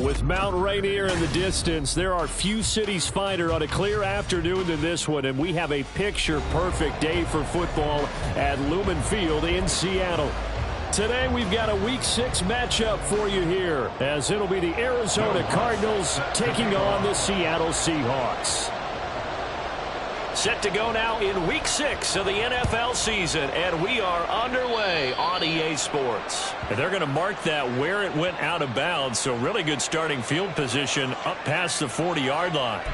With Mount Rainier in the distance, there are few cities finer on a clear afternoon than this one, and we have a picture-perfect day for football at Lumen Field in Seattle. Today, we've got a Week 6 matchup for you here, as it'll be the Arizona Cardinals taking on the Seattle Seahawks. Set to go now in Week 6 of the NFL season, and we are underway on EA Sports. And they're going to mark that where it went out of bounds, so really good starting field position up past the 40-yard line.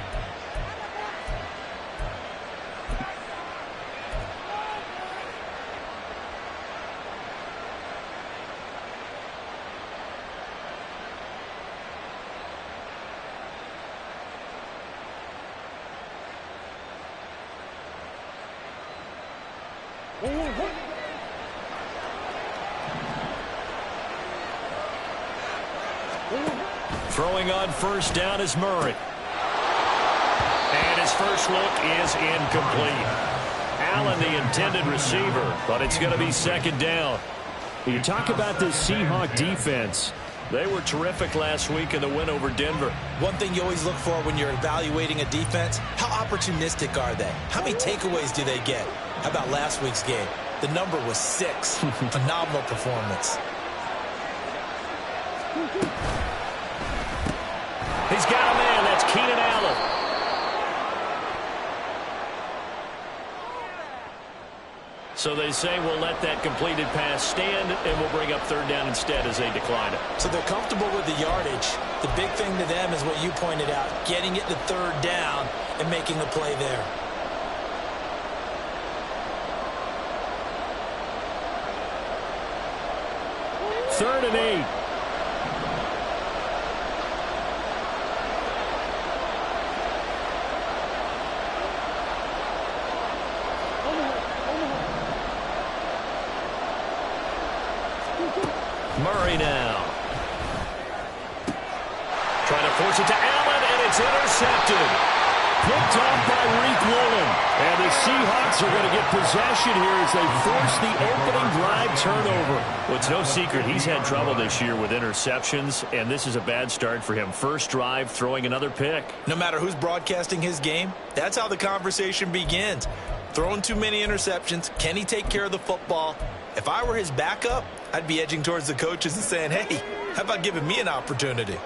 Throwing on first down is Murray. And his first look is incomplete. Allen, the intended receiver, but it's going to be second down. You talk about this Seahawk defense. They were terrific last week in the win over Denver. One thing you always look for when you're evaluating a defense, how opportunistic are they? How many takeaways do they get? How about last week's game? The number was 6. Phenomenal performance. He's got a man. That's Keenan Allen. So they say we'll let that completed pass stand, and we'll bring up third down instead as they decline it. So they're comfortable with the yardage. The big thing to them is what you pointed out, getting it to third down and making the play there. Third and 8. Murray now. Trying to force it to Allen, and it's intercepted. Picked off by Reek Woolen. And the Seahawks are going to get possession here as they force the opening drive turnover. Well, it's no secret he's had trouble this year with interceptions, and this is a bad start for him. First drive, throwing another pick. No matter who's broadcasting his game, that's how the conversation begins. Throwing too many interceptions, can he take care of the football? If I were his backup, I'd be edging towards the coaches and saying, hey, how about giving me an opportunity?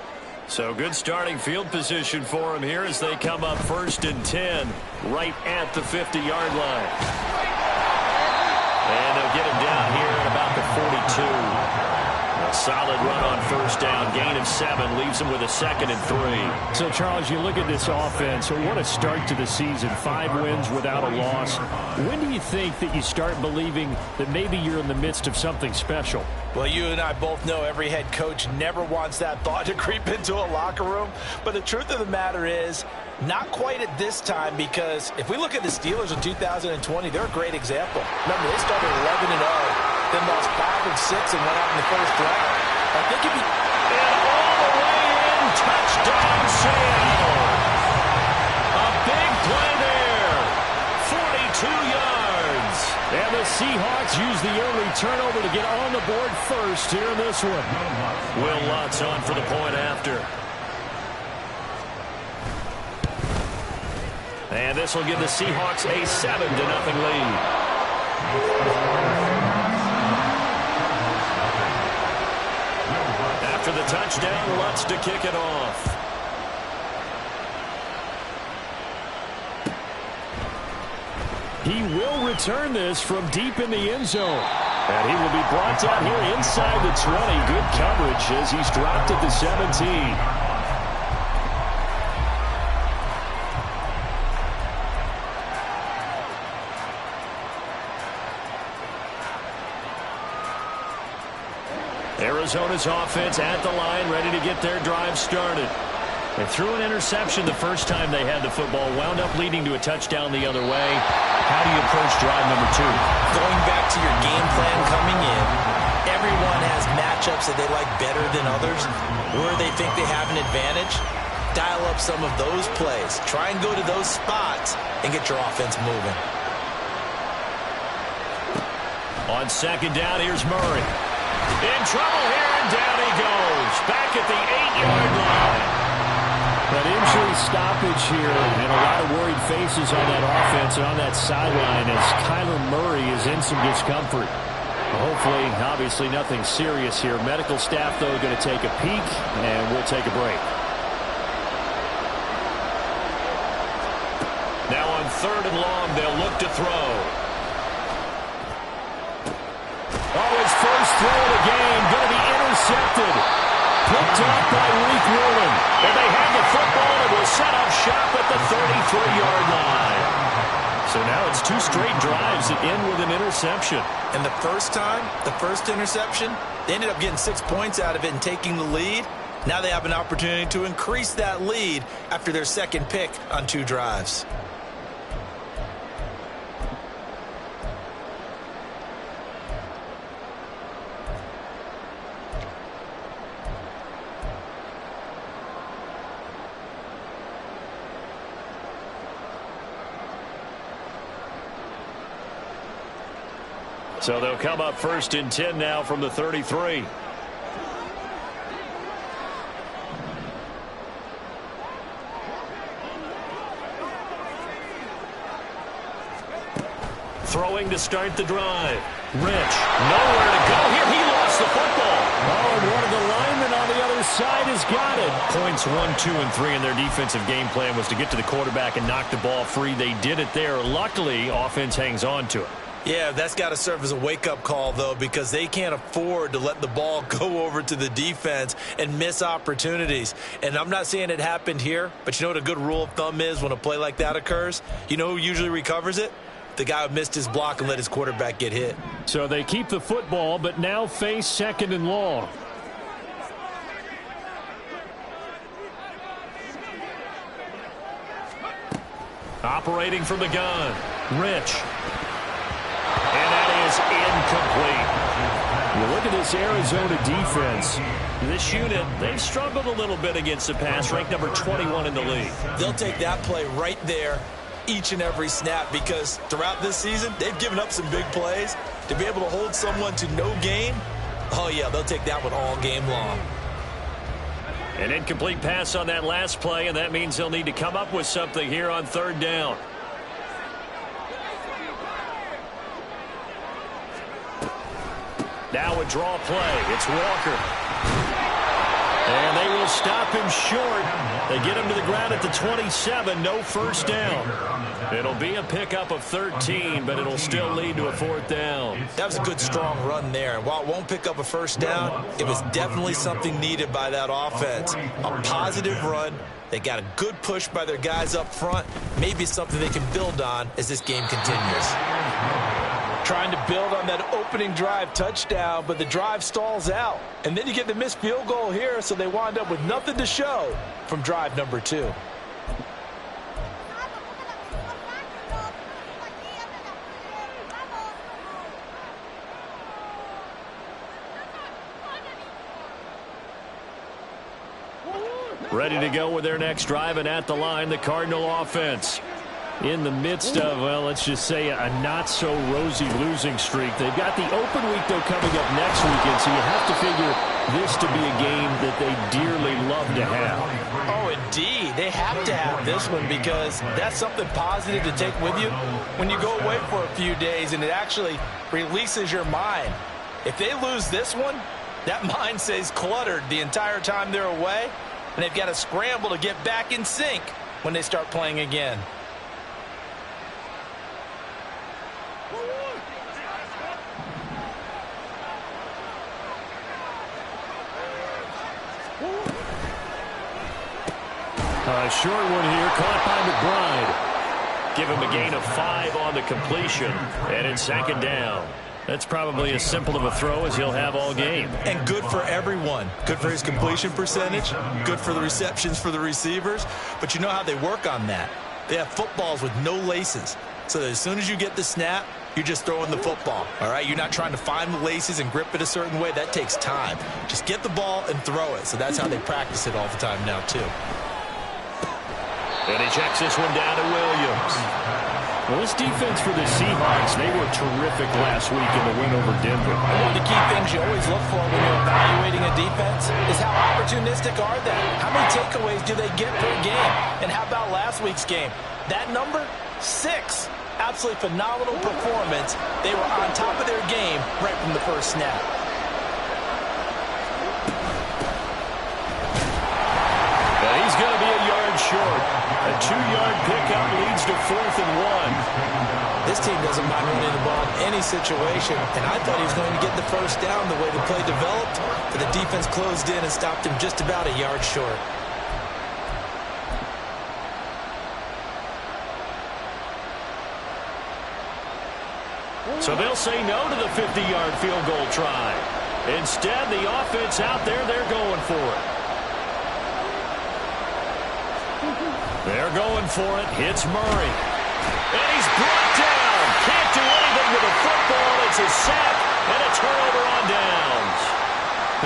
So good starting field position for him here as they come up first and 10 right at the 50-yard line. And they'll get him down here at about the 42. A solid run on first down. Gain of 7 leaves him with a 2nd and 3. So, Charles, you look at this offense. What a start to the season. 5 wins without a loss. When do you think that you start believing that maybe you're in the midst of something special? Well, you and I both know every head coach never wants that thought to creep into a locker room. But the truth of the matter is, not quite at this time, because if we look at the Steelers in 2020, they're a great example. Remember, they started 11-0. Then lost 5 of 6 and went out in the first round. I think if you... And all the way in, touchdown Seattle. A big play there. 42 yards. And the Seahawks use the early turnover to get on the board first here in this one. Will Lutz on for the point after. And this will give the Seahawks a 7-0 lead. After the touchdown, Lutz to kick it off. He will return this from deep in the end zone. And he will be brought down here inside the 20. Good coverage as he's dropped at the 17. Arizona's offense at the line, ready to get their drive started. They threw an interception the first time they had the football, wound up leading to a touchdown the other way. How do you approach drive number 2? Going back to your game plan coming in, everyone has matchups that they like better than others, where they think they have an advantage. Dial up some of those plays. Try and go to those spots and get your offense moving. On second down, here's Murray. In trouble here, and down he goes. Back at the 8-yard line. But injury stoppage here, and a lot of worried faces on that offense and on that sideline as Kyler Murray is in some discomfort. Hopefully, obviously, nothing serious here. Medical staff, though, going to take a peek, and we'll take a break. Now on 3rd and long, they'll look to throw. Oh, his first throw of the game, going to be intercepted. Picked up by Reek Woolen. And they have the football and will set up shop at the 33-yard line. So now it's 2 straight drives that end with an interception. And the first time, the first interception, they ended up getting 6 points out of it and taking the lead. Now they have an opportunity to increase that lead after their second pick on 2 drives. So they'll come up 1st and 10 now from the 33. Throwing to start the drive. Rich, nowhere to go here. He lost the football. Oh, and one of the linemen on the other side has got it. Points 1, 2, and 3 in their defensive game plan was to get to the quarterback and knock the ball free. They did it there. Luckily, offense hangs on to it. Yeah, that's got to serve as a wake-up call, though, because they can't afford to let the ball go over to the defense and miss opportunities. And I'm not saying it happened here, but you know what a good rule of thumb is when a play like that occurs? You know who usually recovers it? The guy who missed his block and let his quarterback get hit. So they keep the football, but now face 2nd and long. Operating from the gun, Rich. And that is incomplete. You look at this Arizona defense. This unit, they've struggled a little bit against the pass, ranked number 21 in the league. They'll take that play right there each and every snap because throughout this season, they've given up some big plays. To be able to hold someone to no gain, oh, yeah, they'll take that one all game long. An incomplete pass on that last play, and that means they'll need to come up with something here on 3rd down. Now a draw play. It's Walker. And they will stop him short. They get him to the ground at the 27. No first down. It'll be a pickup of 13, but it'll still lead to a 4th down. That was a good, strong run there. And while it won't pick up a first down, it was definitely something needed by that offense. A positive run. They got a good push by their guys up front. Maybe something they can build on as this game continues. Trying to build on that opening drive touchdown, but the drive stalls out. And then you get the missed field goal here, so they wind up with nothing to show from drive number 2. Ready to go with their next drive, and at the line, the Cardinal offense. In the midst of, well, let's just say a not-so-rosy losing streak. They've got the open week, though, coming up next weekend, so you have to figure this to be a game that they dearly love to have. Oh, indeed. They have to have this one because that's something positive to take with you when you go away for a few days, and it actually releases your mind. If they lose this one, that mind stays cluttered the entire time they're away, and they've got to scramble to get back in sync when they start playing again. A short one here, caught by McBride. Give him a gain of 5 on the completion, and it's 2nd down. That's probably as simple of a throw as he'll have all game. And good for everyone. Good for his completion percentage, good for the receptions for the receivers. But you know how they work on that. They have footballs with no laces. So that as soon as you get the snap, you're just throwing the football, all right? You're not trying to find the laces and grip it a certain way. That takes time. Just get the ball and throw it. So that's how they practice it all the time now, too. And he checks this one down to Williams. Well, this defense for the Seahawks, they were terrific last week in the win over Denver. One of the key things you always look for when you're evaluating a defense is how opportunistic are they? How many takeaways do they get per game? And how about last week's game? That number, 6. Absolutely phenomenal performance. They were on top of their game right from the first snap. And he's going to be a yard short. A 2-yard pickup leads to 4th and 1. This team doesn't mind running the ball in any situation, and I thought he was going to get the first down the way the play developed, but the defense closed in and stopped him just about a yard short. So they'll say no to the 50-yard field goal try. Instead, the offense out there, they're going for it. They're going for it. Hits Murray. And he's brought down. Can't do anything with the football. It's a sack and a turnover on downs.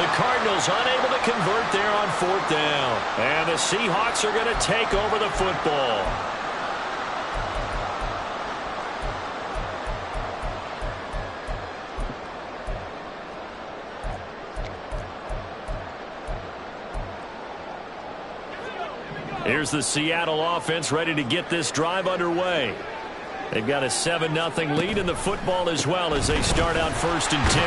The Cardinals unable to convert there on 4th down. And the Seahawks are going to take over the football. Here's the Seattle offense ready to get this drive underway. They've got a 7-0 lead in the football as well as they start out 1st and 10.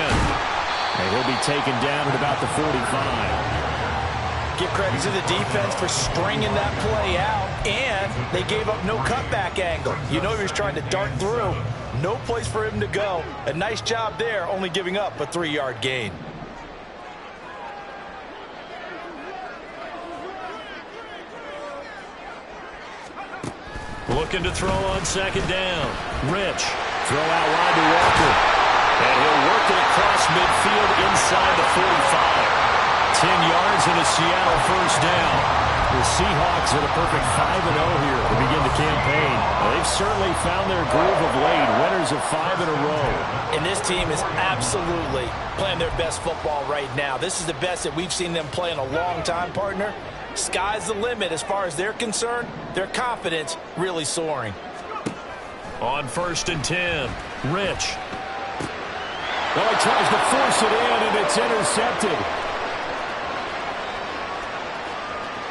And he'll be taken down at about the 45. Give credit to the defense for stringing that play out, and they gave up no cutback angle. You know he was trying to dart through. No place for him to go. A nice job there, only giving up a 3-yard gain. Looking to throw on 2nd down. Rich. Throw out wide to Walker. And he'll work it across midfield inside the 45. 10 yards and a Seattle first down. The Seahawks at a perfect 5-0 here to begin the campaign. They've certainly found their groove of late. Winners of 5 in a row. And this team is absolutely playing their best football right now. This is the best that we've seen them play in a long time, partner. Sky's the limit as far as they're concerned. Their confidence really soaring. On 1st and 10, Rich. Well, he tries to force it in, and it's intercepted.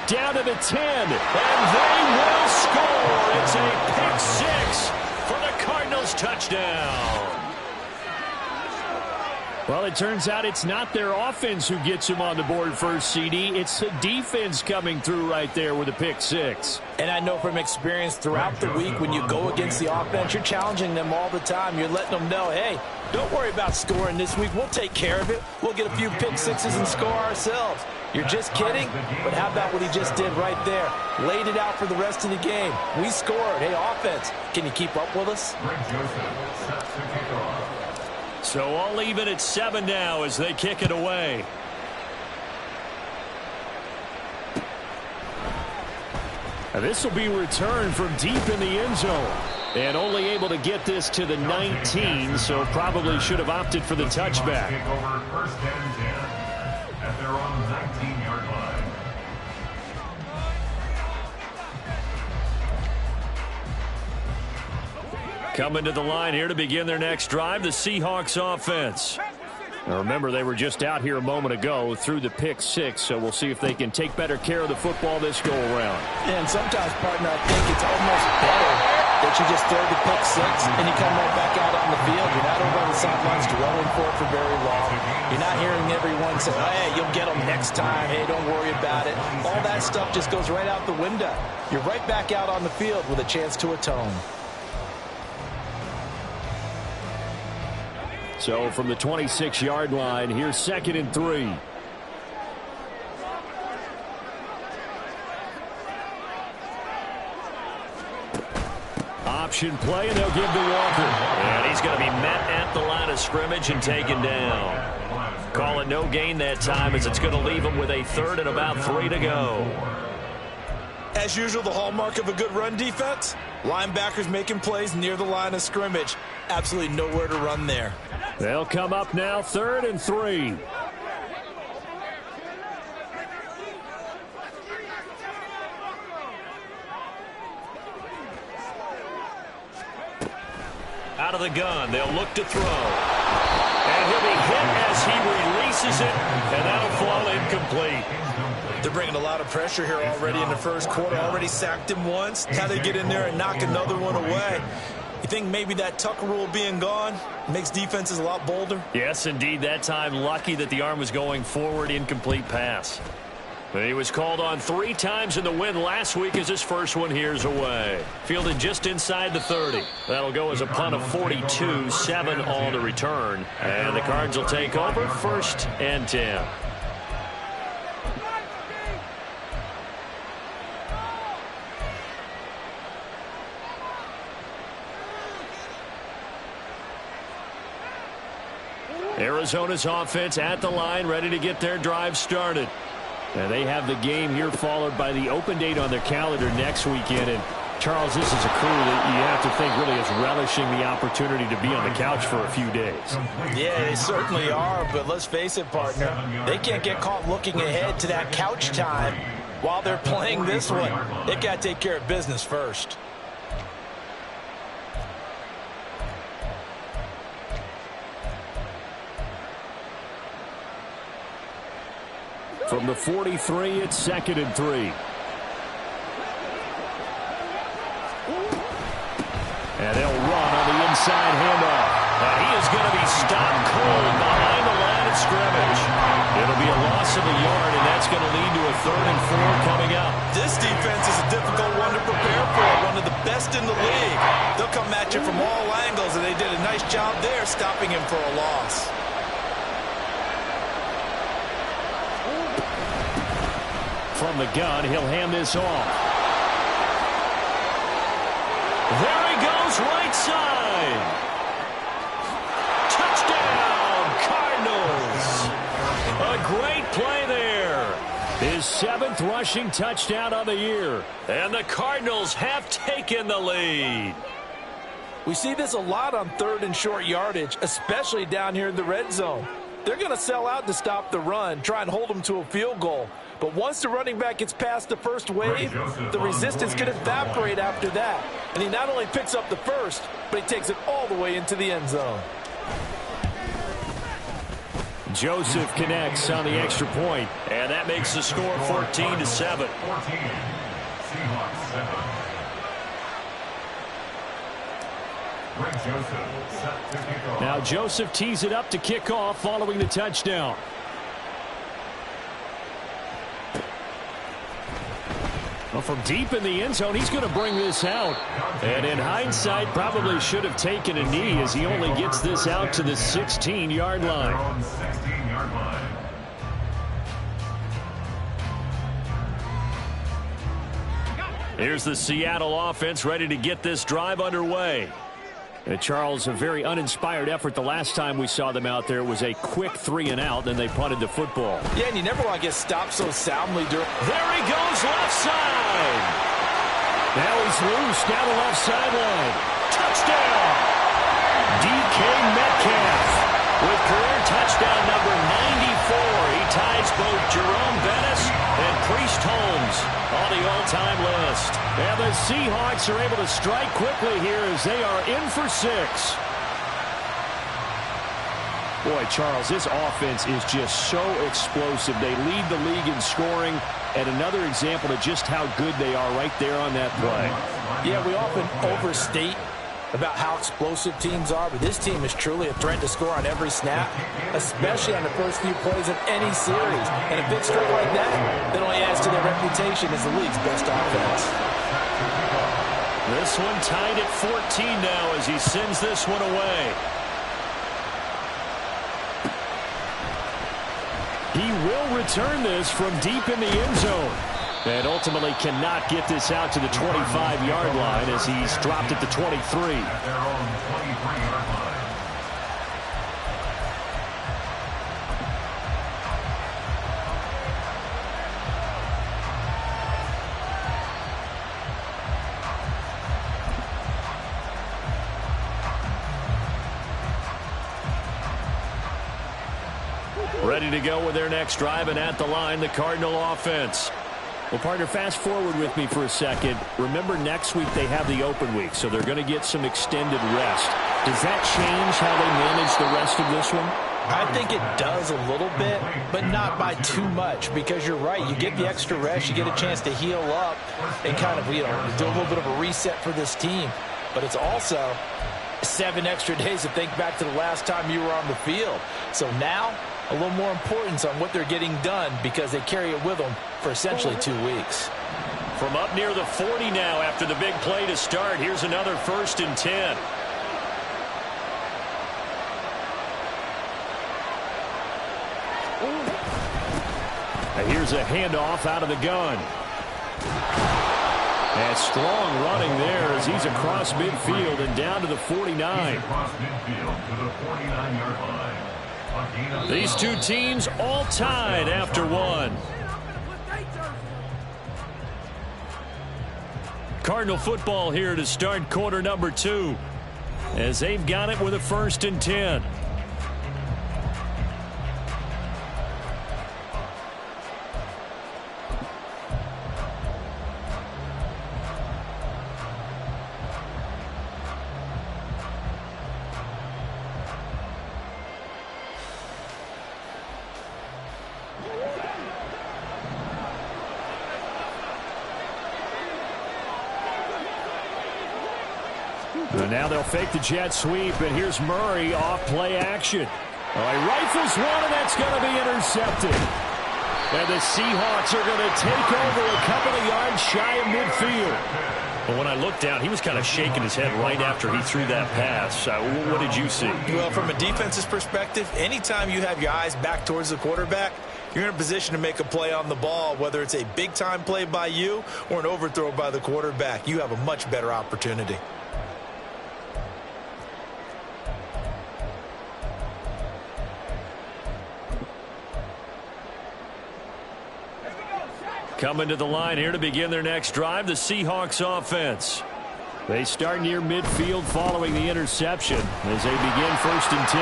Down to the 10, and they will score. It's a pick 6 for the Cardinals touchdown. Well, it turns out it's not their offense who gets them on the board first, CD. It's the defense coming through right there with a pick 6. And I know from experience throughout the week, when you go against the offense, you're challenging them all the time. You're letting them know, hey, don't worry about scoring this week. We'll take care of it. We'll get a few pick 6s and score ourselves. You're just kidding? But how about what he just did right there? Laid it out for the rest of the game. We scored. Hey, offense, can you keep up with us? So all even at 7 now as they kick it away. And this will be returned from deep in the end zone. And only able to get this to the 19, so probably should have opted for the touchback. First and 10 at their own 19-yard line. Coming to the line here to begin their next drive, the Seahawks offense. Now remember, they were just out here a moment ago through the pick 6, so we'll see if they can take better care of the football this go-around. And sometimes, partner, I think it's almost better that you just throw the pick 6 and you come right back out on the field. You're not over on the sidelines dwelling for it for very long. You're not hearing everyone say, oh, hey, you'll get them next time. Hey, don't worry about it. All that stuff just goes right out the window. You're right back out on the field with a chance to atone. So from the 26-yard line, here's 2nd and 3. Option play, and they'll give to Walker. And he's going to be met at the line of scrimmage and taken down. Call it no gain that time as it's going to leave him with a 3rd and about 3 to go. As usual, the hallmark of a good run defense, linebackers making plays near the line of scrimmage. Absolutely nowhere to run there. They'll come up now 3rd and 3. Out of the gun, they'll look to throw. And he'll be hit as he releases it, and that'll fall incomplete. They're bringing a lot of pressure here already in the first quarter. Already sacked him once. Now they get in there and knock another one away. You think maybe that Tucker rule being gone makes defenses a lot bolder? Yes, indeed. That time, lucky that the arm was going forward. Incomplete pass. But he was called on 3 times in the win last week as his first one here's away. Fielded just inside the 30. That'll go as a punt of 42, 7 on the return. And the Cards will take over 1st and 10. Arizona's offense at the line, ready to get their drive started. And they have the game here followed by the open date on their calendar next weekend. And, Charles, this is a crew that you have to think really is relishing the opportunity to be on the couch for a few days. Yeah, they certainly are, but let's face it, partner. They can't get caught looking ahead to that couch time while they're playing this one. They've got to take care of business first. From the 43, it's 2nd and 3. And they'll run on the inside handoff. And he is going to be stopped cold behind the line of scrimmage. It'll be a loss of a yard, and that's going to lead to a 3rd and 4 coming up. This defense is a difficult one to prepare for, one of the best in the league. They'll come at you from all angles, and they did a nice job there stopping him for a loss. From the gun, he'll hand this off. There he goes, right side. Touchdown, Cardinals. A great play there. His 7th rushing touchdown of the year. And the Cardinals have taken the lead. We see this a lot on 3rd and short yardage, especially down here in the red zone. They're going to sell out to stop the run, try and hold them to a field goal. But once the running back gets past the first wave, the resistance can evaporate after that. And he not only picks up the first, but he takes it all the way into the end zone. Joseph connects on the extra point, and that makes the score 14-7. 14. Seahawks 7. Greg Joseph set to kick off. Now Joseph tees it up to kick off following the touchdown. Well, from deep in the end zone, he's going to bring this out. And in hindsight, probably should have taken a knee as he only gets this out to the 16-yard line. 16-yard line. Here's the Seattle offense ready to get this drive underway. And Charles, a very uninspired effort the last time we saw them out there. It was a quick 3-and-out, then they punted the football. Yeah, and you never want to get stopped so soundly during. There he goes, left side. Now he's loose down the left sideline. Touchdown. DK Metcalf with career touchdown number 94. He ties both Jerome Bettis and Priest Holmes on the all-time list. And the Seahawks are able to strike quickly here as they are in for 6. Boy, Charles, this offense is just so explosive. They lead the league in scoring, and another example of just how good they are right there on that play. Yeah, we often overstate about how explosive teams are, but this team is truly a threat to score on every snap, especially on the first few plays of any series. And a big score like that only adds to their reputation as the league's best offense. This one tied at 14 now as he sends this one away. He will return this from deep in the end zone. And ultimately cannot get this out to the 25-yard line as he's dropped at the 23. At their own 23-yard line. Ready to go with their next drive, and at the line, the Cardinal offense. Well, partner, fast forward with me for a second. Remember, next week they have the open week, so they're going to get some extended rest. Does that change how they manage the rest of this one? I think it does a little bit, but not by too much, because you're right. You get the extra rest, you get a chance to heal up and kind of, do a little bit of a reset for this team. But it's also 7 extra days to think back to the last time you were on the field. So now, a little more importance on what they're getting done, because they carry it with them for essentially 2 weeks. From up near the 40 now after the big play to start, here's another 1st and 10. And here's a handoff out of the gun. And strong running there as he's across midfield and down to the 49. Across midfield to the 49-yard line. These two teams all tied after one. Cardinal football here to start quarter number 2 as they've got it with a 1st and 10. And now they'll fake the jet sweep, and here's Murray off play action. Oh, he rifles one, and that's going to be intercepted. And the Seahawks are going to take over a couple of yards shy of midfield. But when I looked down, he was kind of shaking his head right after he threw that pass. What did you see? Well, from a defense's perspective, anytime you have your eyes back towards the quarterback, you're in a position to make a play on the ball, whether it's a big-time play by you or an overthrow by the quarterback. You have a much better opportunity. Coming to the line here to begin their next drive, the Seahawks offense. They start near midfield following the interception as they begin 1st and 10.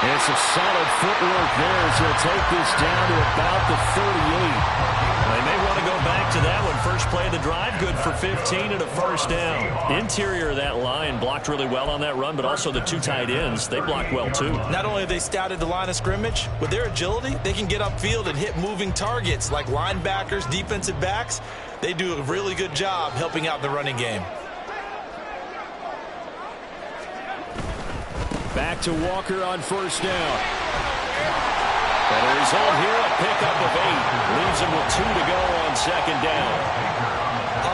And some solid footwork there as he'll take this down to about the 38. They may want to go back to that one. First play of the drive, good for 15 and a 1st down. Interior of that line blocked really well on that run, but also the 2 tight ends, they blocked well too. Not only have they scouted the line of scrimmage, with their agility, they can get upfield and hit moving targets like linebackers, defensive backs. They do a really good job helping out the running game. Back to Walker on 1st down. And a result here, a pickup of 8. Leaves him with 2 to go on 2nd down.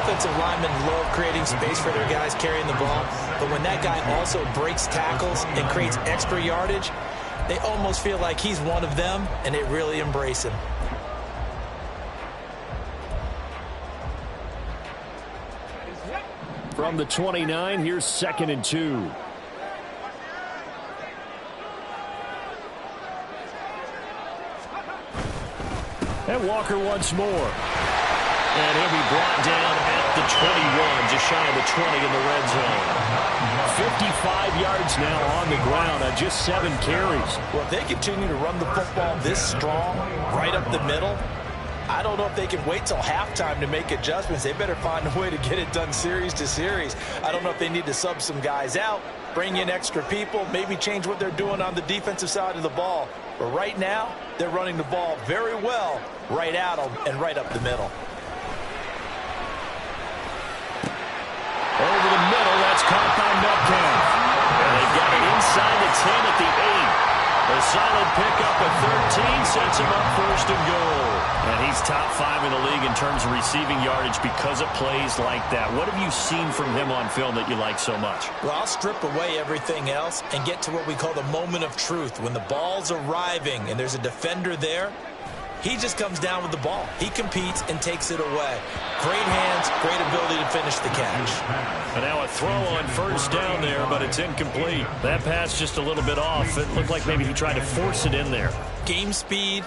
Offensive linemen love creating space for their guys carrying the ball, but when that guy also breaks tackles and creates extra yardage, they almost feel like he's one of them, and they really embrace him. From the 29, here's 2nd and 2. And Walker once more. And he'll be brought down at the 21, just shy of the 20 in the red zone. 55 yards now on the ground on just 7 carries. Well, if they continue to run the football this strong, right up the middle, I don't know if they can wait till halftime to make adjustments. They better find a way to get it done series to series. I don't know if they need to sub some guys out, bring in extra people, maybe change what they're doing on the defensive side of the ball. But right now, they're running the ball very well right at them and right up the middle. Over the middle, that's caught by Metcalf. And they've got it inside the 10 at the 8. A solid pickup at 13 sets him up 1st and goal. And he's top 5 in the league in terms of receiving yardage because of plays like that. What have you seen from him on film that you like so much? Well, I'll strip away everything else and get to what we call the moment of truth. When the ball's arriving and there's a defender there, he just comes down with the ball. He competes and takes it away. Great hands, great ability to finish the catch. And now a throw on 1st down there, but it's incomplete. That pass just a little bit off. It looked like maybe he tried to force it in there. Game speed,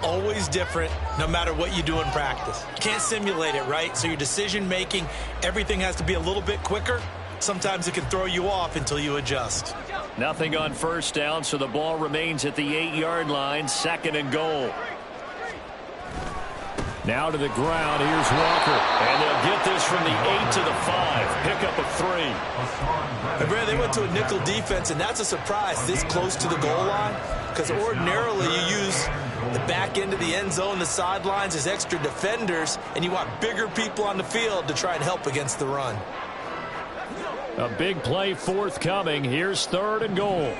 always different, no matter what you do in practice. You can't simulate it, right? So your decision-making, everything has to be a little bit quicker. Sometimes it can throw you off until you adjust. Nothing on 1st down, so the ball remains at the 8-yard line, 2nd and goal. Now to the ground. Here's Walker. And they'll get this from the 8 to the 5. Pickup of 3. And Brad, they went to a nickel defense, and that's a surprise this close to the goal line, because ordinarily you use the back end of the end zone, the sidelines as extra defenders, and you want bigger people on the field to try and help against the run. A big play forthcoming. Here's 3rd and goal.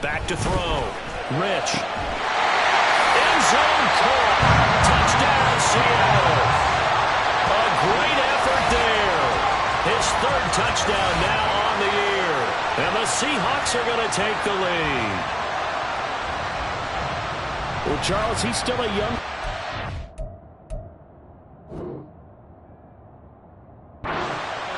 Back to throw. Rich. End zone caught. Touchdown, Seattle. A great effort there. His 3rd touchdown now on the year. And the Seahawks are going to take the lead. Well, Charles, he's still a young...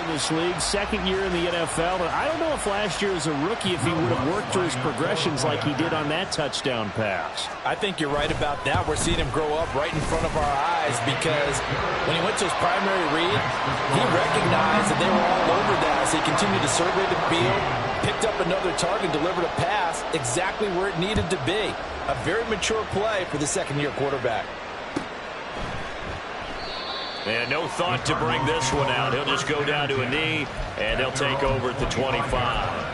this league, 2nd year in the NFL, but I don't know if last year as a rookie if he would have worked through his progressions like he did on that touchdown pass. I think you're right about that. We're seeing him grow up right in front of our eyes, because when he went to his primary read, he recognized that they were all over that as he continued to survey the field, picked up another target, delivered a pass exactly where it needed to be. A very mature play for the 2nd-year quarterback. And no thought to bring this one out. He'll just go down to a knee, and they'll take over at the 25.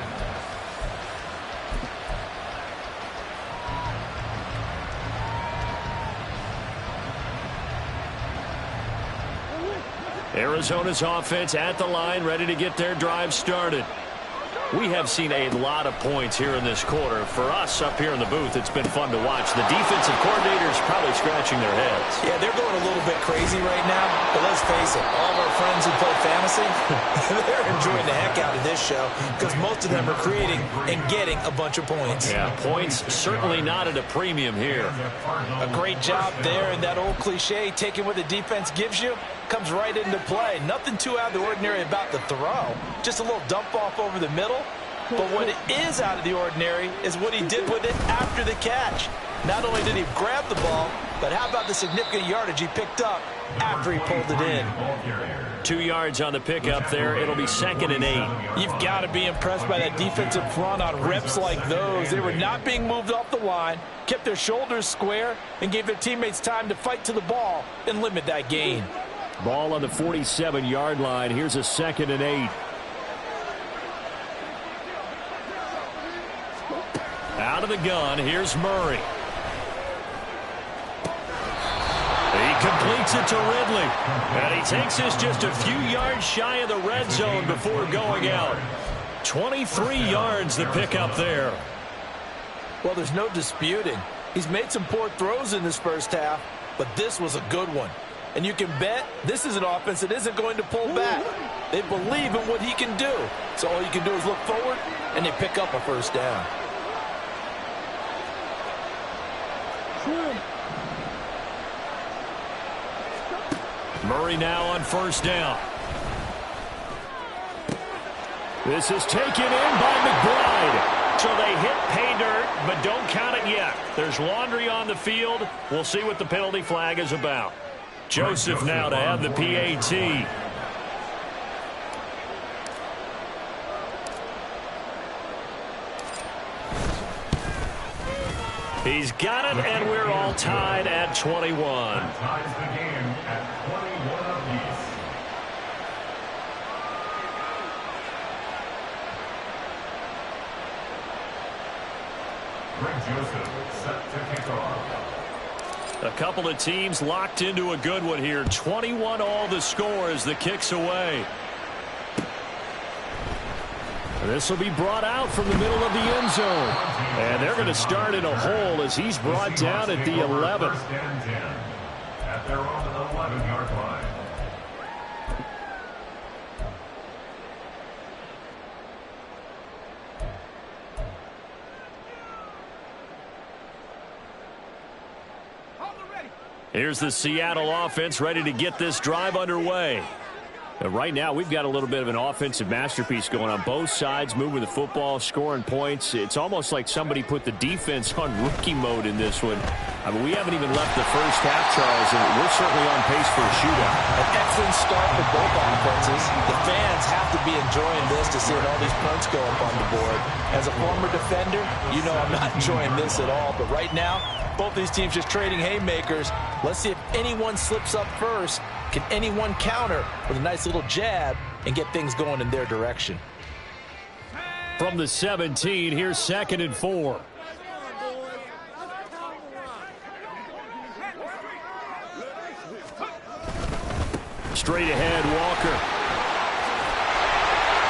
Arizona's offense at the line, ready to get their drive started. We have seen a lot of points here in this quarter. For us up here in the booth, it's been fun to watch. The defensive coordinators probably scratching their heads. Yeah, they're going a little bit crazy right now. But let's face it, all of our friends who play fantasy, they're enjoying the heck out of this show, because most of them are creating and getting a bunch of points. Yeah, points certainly not at a premium here. A great job there, and that old cliche, taking what the defense gives you, comes right into play. Nothing too out of the ordinary about the throw. Just a little dump off over the middle. But what is out of the ordinary is what he did with it after the catch. Not only did he grab the ball, but how about the significant yardage he picked up after he pulled it in. 2 yards on the pickup there. It'll be 2nd and 8. You've got to be impressed by that defensive front on reps like those. They were not being moved off the line, kept their shoulders square, and gave their teammates time to fight to the ball and limit that gain. Ball on the 47-yard line. Here's a 2nd and 8. Out of the gun, here's Murray. He completes it to Ridley. And he takes this just a few yards shy of the red zone before going out. 23 yards the pickup there. Well, there's no disputing. He's made some poor throws in this first half, but this was a good one. And you can bet this is an offense that isn't going to pull back. They believe in what he can do. So all you can do is look forward, and they pick up a first down. Murray now on first down. This is taken in by McBride. So they hit pay dirt, but don't count it yet. There's laundry on the field. We'll see what the penalty flag is about. Joseph now to have the PAT. He's got it, and we're all tied at 21. Ties the game at 21 apiece. Greg Joseph set to kick off. A couple of teams locked into a good one here. 21 all the score as the kick's away. This will be brought out from the middle of the end zone. And they're going to start in a hole as he's brought down at the 11. First and 10 at their own 11-yard line. Here's the Seattle offense ready to get this drive underway. Right now, we've got a little bit of an offensive masterpiece going on both sides, moving the football, scoring points. It's almost like somebody put the defense on rookie mode in this one. I mean, we haven't even left the first half, Charles, and we're certainly on pace for a shootout. An excellent start for both offenses. The fans have to be enjoying this to see all these points go up on the board. As a former defender, you know I'm not enjoying this at all. But right now, both these teams just trading haymakers. Let's see if anyone slips up first. Can anyone counter with a nice little jab and get things going in their direction? From the 17, here's 2nd and 4. Straight ahead, Walker.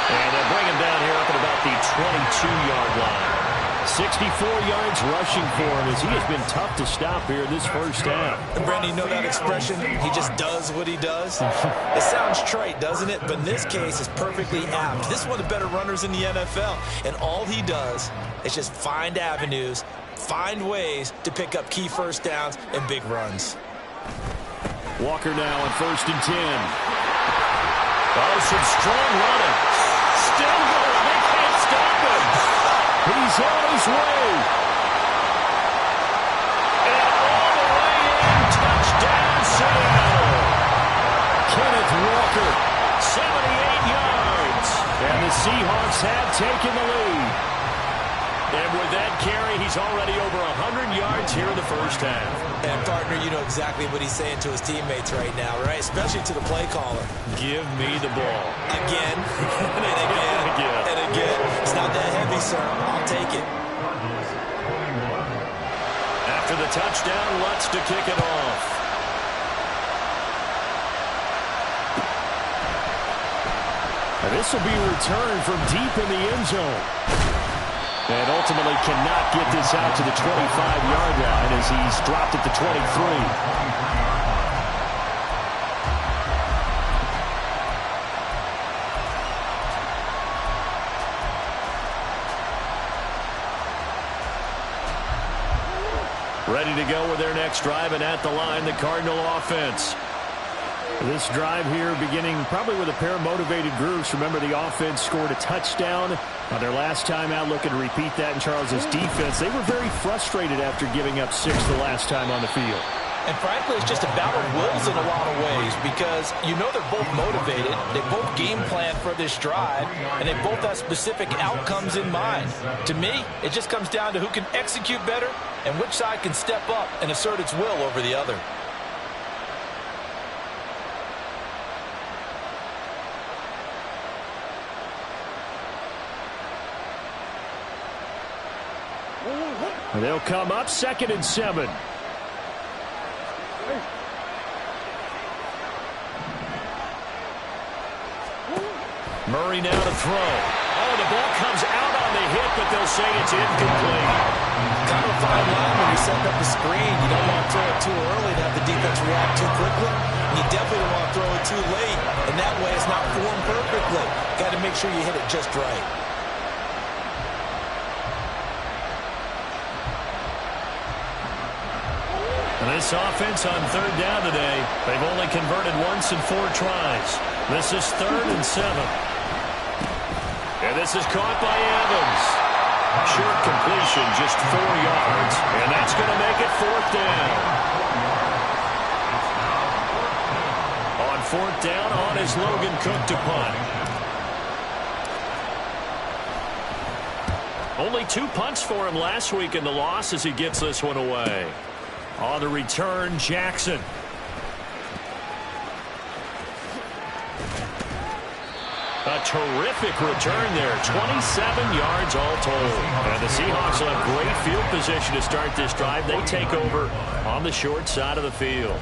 And they'll bring him down here up at about the 22-yard line. 64 yards rushing for him as he has been tough to stop here in this first half. And Brandon, you know that expression? He just does what he does. It sounds trite, doesn't it? But in this case, it's perfectly apt. This is one of the better runners in the NFL. And all he does is just find avenues, find ways to pick up key first downs and big runs. Walker now on 1st and 10. Oh, some strong running. Still going. They can't stop him. He's on his way. And all the way in. Touchdown, Seattle. Kenneth Walker, 78 yards. And the Seahawks have taken the lead. And with that carry, he's already over 100 yards here in the first half. And, partner, you know exactly what he's saying to his teammates right now, right? Especially to the play caller. Give me the ball. Again, and again, and again. It's not that heavy, sir. I'll take it. After the touchdown, Lutz to kick it off. And this will be returned from deep in the end zone. And ultimately cannot get this out to the 25-yard line as he's dropped at the 23. Ready to go with their next drive, and at the line, the Cardinal offense. This drive here beginning probably with a pair of motivated groups. Remember, the offense scored a touchdown on their last time out, looking to repeat that in Charles's defense. They were very frustrated after giving up 6 the last time on the field. And frankly, it's just a battle of wills in a lot of ways because you know they're both motivated. They both game plan for this drive, and they both have specific outcomes in mind. To me, it just comes down to who can execute better and which side can step up and assert its will over the other. They'll come up 2nd and 7. Murray now to throw. Oh, the ball comes out on the hit, but they'll say it's incomplete. Kind of a fine line when you're setting up the screen. You don't want to throw it too early to have the defense react too quickly. And you definitely don't want to throw it too late. And that way it's not formed perfectly. Got to make sure you hit it just right. This offense on 3rd down today, they've only converted once in 4 tries. This is 3rd and 7. And this is caught by Evans. Short completion, just 4 yards. And that's going to make it 4th down. On 4th down, on is Logan Cook to punt. Only 2 punts for him last week in the loss as he gets this one away. On the return, Jackson. A terrific return there. 27 yards all told. And the Seahawks will have great field position to start this drive. They take over on the short side of the field.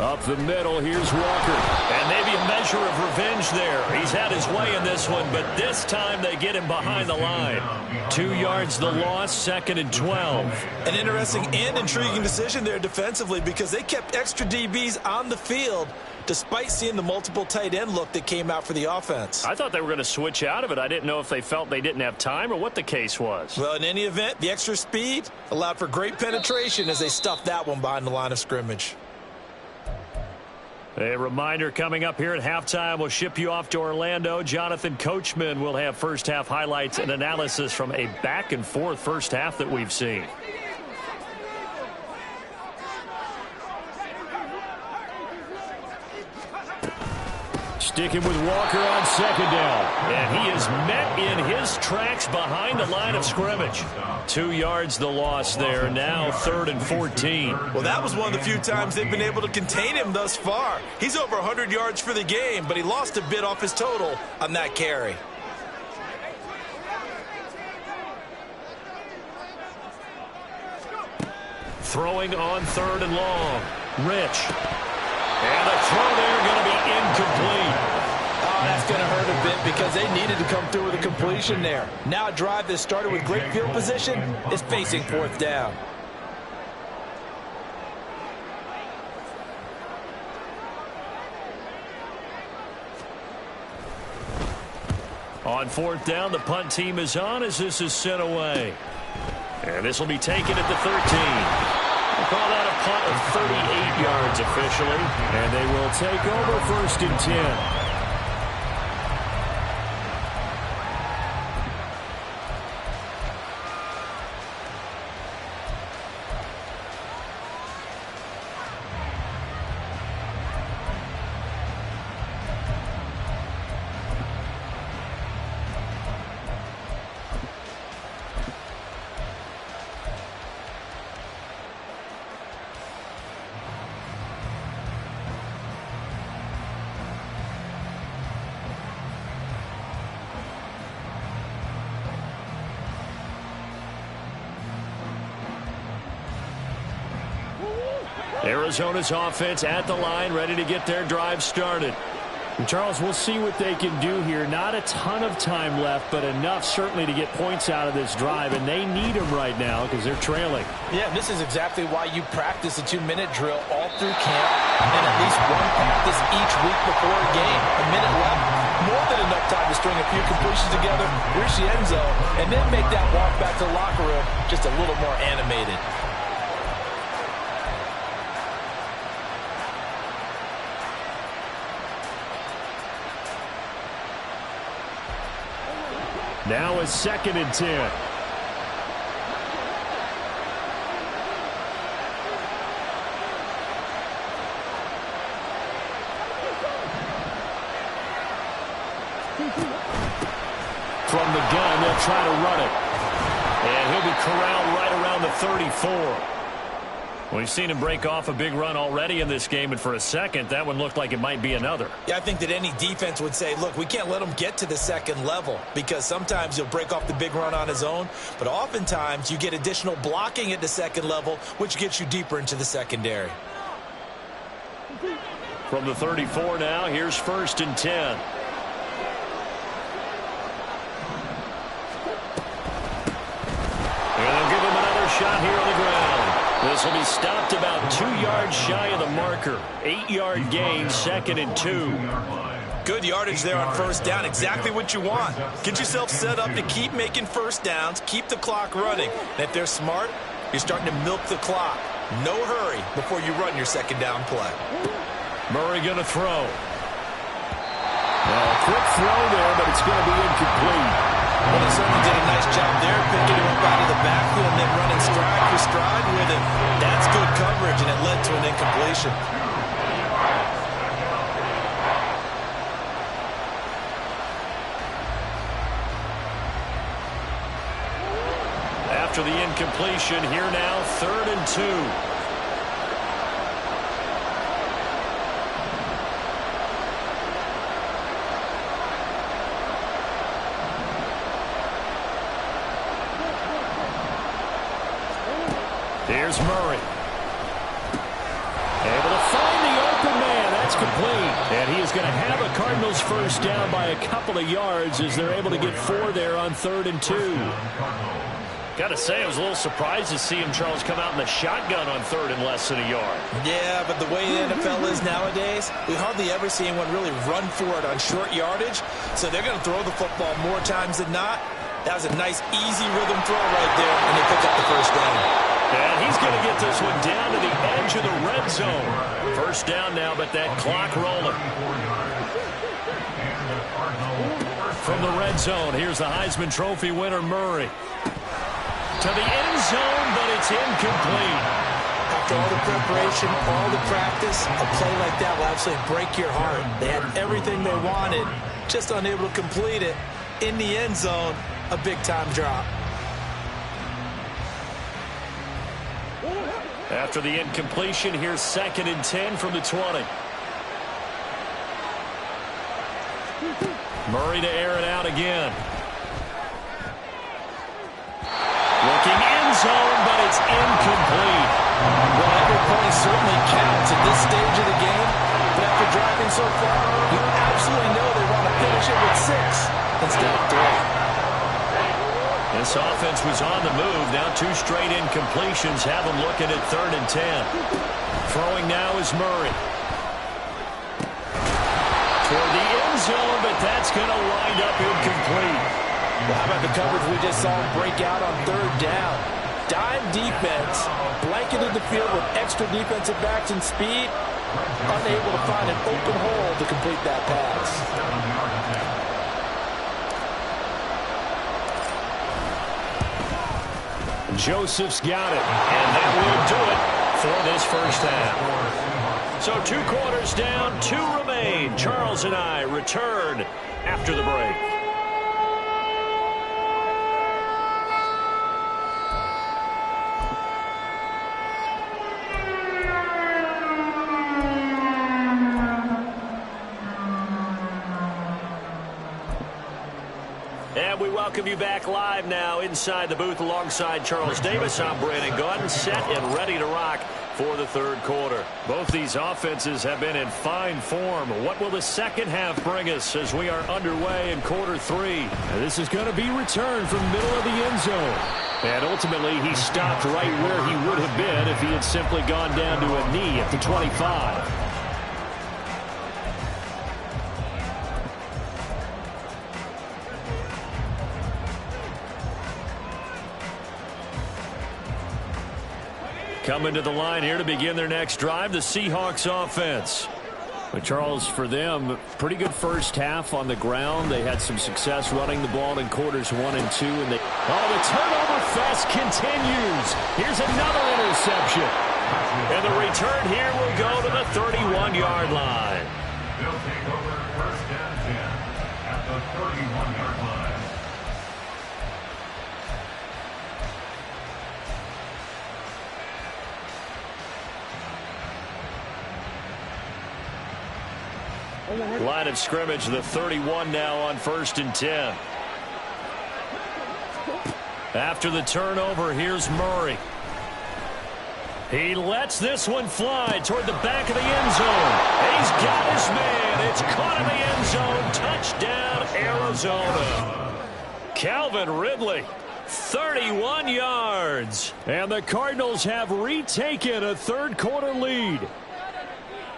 Up the middle, here's Walker. And maybe a measure of revenge there. He's had his way in this one, but this time they get him behind the line. 2 yards the loss, 2nd and 12. An interesting and intriguing decision there defensively because they kept extra DBs on the field despite seeing the multiple tight end look that came out for the offense. I thought they were going to switch out of it. I didn't know if they felt they didn't have time or what the case was. Well, in any event, the extra speed allowed for great penetration as they stuffed that one behind the line of scrimmage. A reminder coming up here at halftime. We'll ship you off to Orlando. Jonathan Coachman will have first half highlights and analysis from a back and forth first half that we've seen. Sticking with Walker on 2nd down. And he is met in his tracks behind the line of scrimmage. 2 yards the loss there. Now 3rd and 14. Well, that was one of the few times they've been able to contain him thus far. He's over 100 yards for the game, but he lost a bit off his total on that carry. Throwing on 3rd and long. Rich. And the throw there going to be incomplete. Oh, that's going to hurt a bit because they needed to come through with a completion there. Now a drive that started with great field position is facing 4th down. On 4th down, the punt team is on as this is sent away. And this will be taken at the 13. We'll call that a punt of 38 yards officially. And they will take over 1st and 10. Arizona's offense at the line, ready to get their drive started. And Charles, we'll see what they can do here. Not a ton of time left, but enough certainly to get points out of this drive, and they need them right now because they're trailing. Yeah, this is exactly why you practice a 2-minute drill all through camp and at least one practice each week before a game. A minute left, more than enough time to string a few completions together, reach the end zone, and then make that walk back to the locker room just a little more animated. Now is 2nd and 10. From the gun, they'll try to run it. And he'll be corralled right around the 34. We've seen him break off a big run already in this game, and for a second, that one looked like it might be another. Yeah, I think that any defense would say, look, we can't let him get to the 2nd level because sometimes he'll break off the big run on his own, but oftentimes you get additional blocking at the 2nd level, which gets you deeper into the secondary. From the 34 now, here's 1st and 10. And they'll give him another shot here on the ground. This will be stopped about 2 yards shy of the marker. 8-yard gain, 2nd and 2. Good yardage there on 1st down. Exactly what you want. Get yourself set up to keep making 1st downs, keep the clock running. And if they're smart, you're starting to milk the clock. No hurry before you run your 2nd down play. Murray going to throw. A quick throw there, but it's going to be incomplete. Well, he certainly did a nice job there, picking him up out of the backfield and then running stride for stride with him. That's good coverage, and it led to an incompletion. After the incompletion, here now, 3rd and 2. Here's Murray. Able to find the complete. And he is going to have a Cardinals first down by a couple of yards as they're able to get 4 there on 3rd and 2. Got to say, I was a little surprised to see him, Charles, come out in the shotgun on 3rd and less than a yard. Yeah, but the way the NFL is nowadays, we hardly ever see anyone really run for it on short yardage. So they're going to throw the football more times than not. That was a nice, easy rhythm throw right there, and they pick up the first down. And he's going to get this one down to the edge of the red zone. First down now, but that clock rolling. From the red zone, here's the Heisman Trophy winner, Murray. To the end zone, but it's incomplete. After all the preparation, all the practice, a play like that will absolutely break your heart. They had everything they wanted, just unable to complete it. In the end zone, a big-time drop. After the incompletion, here's 2nd and 10 from the 20. Murray to air it out again. Looking end zone, but it's incomplete. Well, every point certainly counts at this stage of the game. But after driving so far, you absolutely know they want to finish it with 6 instead of 3. This offense was on the move. Now 2 straight incompletions have them looking at 3rd and 10. Throwing now is Murray. Toward the end zone, but that's going to wind up incomplete. Well, how about the coverage we just saw break out on 3rd down? Dime defense, blanketed the field with extra defensive backs and speed, unable to find an open hole to complete that pass. Joseph's got it. And that will do it for this first half. So 2 quarters down, 2 remain. Charles and I return after the break. And we welcome you back live now inside the booth alongside Charles Davis. I'm Brandon Gaudin, set and ready to rock for the 3rd quarter. Both these offenses have been in fine form. What will the second half bring us as we are underway in quarter 3? And this is going to be returned from the middle of the end zone. And ultimately, he stopped right where he would have been if he had simply gone down to a knee at the 25. Coming to the line here to begin their next drive, the Seahawks offense. But Charles, for them, pretty good first half on the ground. They had some success running the ball in quarters 1 and 2. And the turnover fest continues. Here's another interception. And the return here will go to the 31-yard line. They'll take over first and 10 at the 31-yard line. Line of scrimmage, the 31 now on 1st and 10. After the turnover, here's Murray. He lets this one fly toward the back of the end zone. He's got his man. It's caught in the end zone. Touchdown, Arizona. Calvin Ridley, 31 yards. And the Cardinals have retaken a 3rd quarter lead.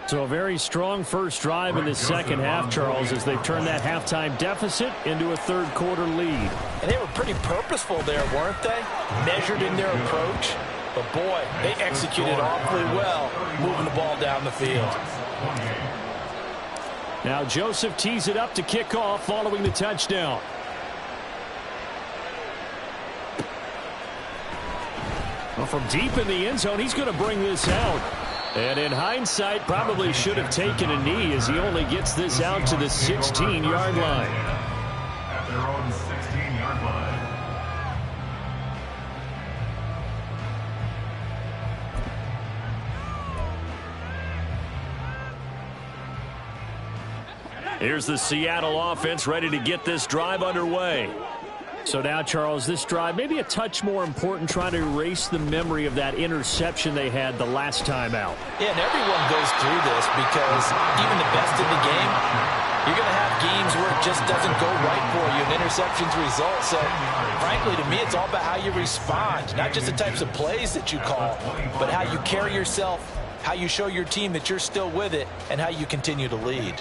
So a very strong first drive in the second half, Charles, as they've turned that halftime deficit into a 3rd quarter lead. And they were pretty purposeful there, weren't they? Measured in their approach. But, boy, they executed awfully well moving the ball down the field. Now Joseph tees it up to kick off following the touchdown. Well, from deep in the end zone, he's going to bring this out. And in hindsight, probably should have taken a knee as he only gets this out to the 16-yard line. At their own 16-yard line. Here's the Seattle offense ready to get this drive underway. So now, Charles, this drive maybe a touch more important, trying to erase the memory of that interception they had the last time out. Yeah, and everyone goes through this because even the best in the game, you're going to have games where it just doesn't go right for you, and interceptions result. So, frankly, to me, it's all about how you respond, not just the types of plays that you call, but how you carry yourself, how you show your team that you're still with it, and how you continue to lead.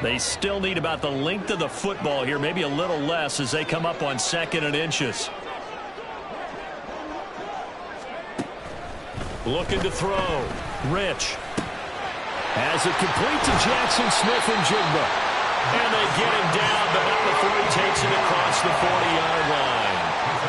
They still need about the length of the football here, maybe a little less as they come up on 2nd and inches. Looking to throw. Rich. Has it complete to Jackson Smith and Jigba. And they get him down, but not before he takes it across the 40-yard line.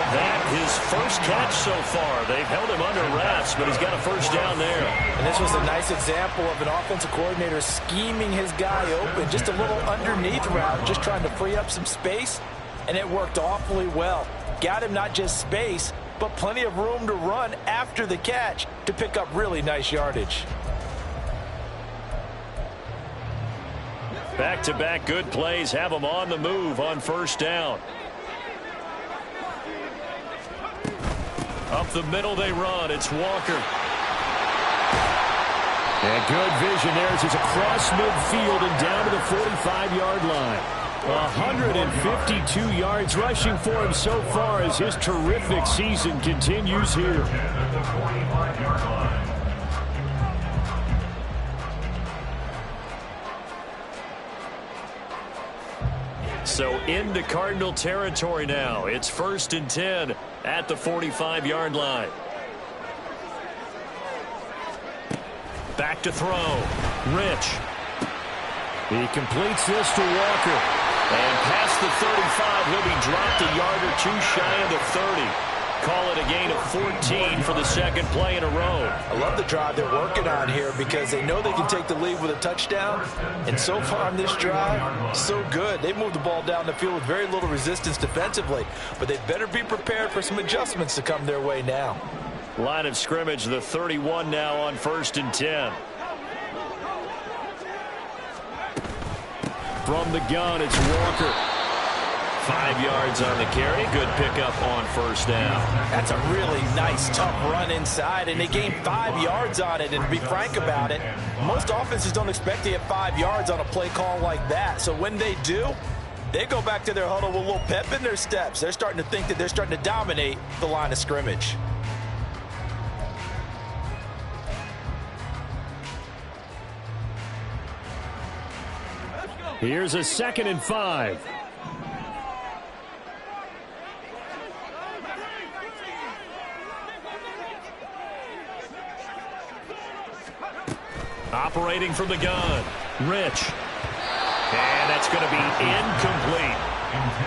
That his first catch so far. They've held him under wraps, but he's got a first down there. And this was a nice example of an offensive coordinator scheming his guy open. Just a little underneath route, just trying to free up some space, and it worked awfully well. Got him not just space, but plenty of room to run after the catch to pick up really nice yardage. Back-to-back good plays have them on the move on first down. Up the middle they run. It's Walker. And good vision there as he's across midfield and down to the 45-yard line. 152 yards rushing for him so far as his terrific season continues here. At the 45-yard line. So into Cardinal territory now. It's 1st and 10 at the 45-yard line. Back to throw. Rich. He completes this to Walker. And past the 35, he'll be dropped a yard or two shy of the 30. Call it a gain of 14 for the second play in a row. I love the drive they're working on here because they know they can take the lead with a touchdown. And so far on this drive, so good. They moved the ball down the field with very little resistance defensively. But they better be prepared for some adjustments to come their way now. Line of scrimmage, the 31 now on 1st and 10. From the gun, it's Walker. 5 yards on the carry. Good pickup on first down. That's a really nice, tough run inside, and they gained 5 yards on it. And to be frank about it, most offenses don't expect to get 5 yards on a play call like that. So when they do, they go back to their huddle with a little pep in their steps. They're starting to think that they're starting to dominate the line of scrimmage. Here's a 2nd and 5. Operating from the gun. Rich. And that's going to be incomplete.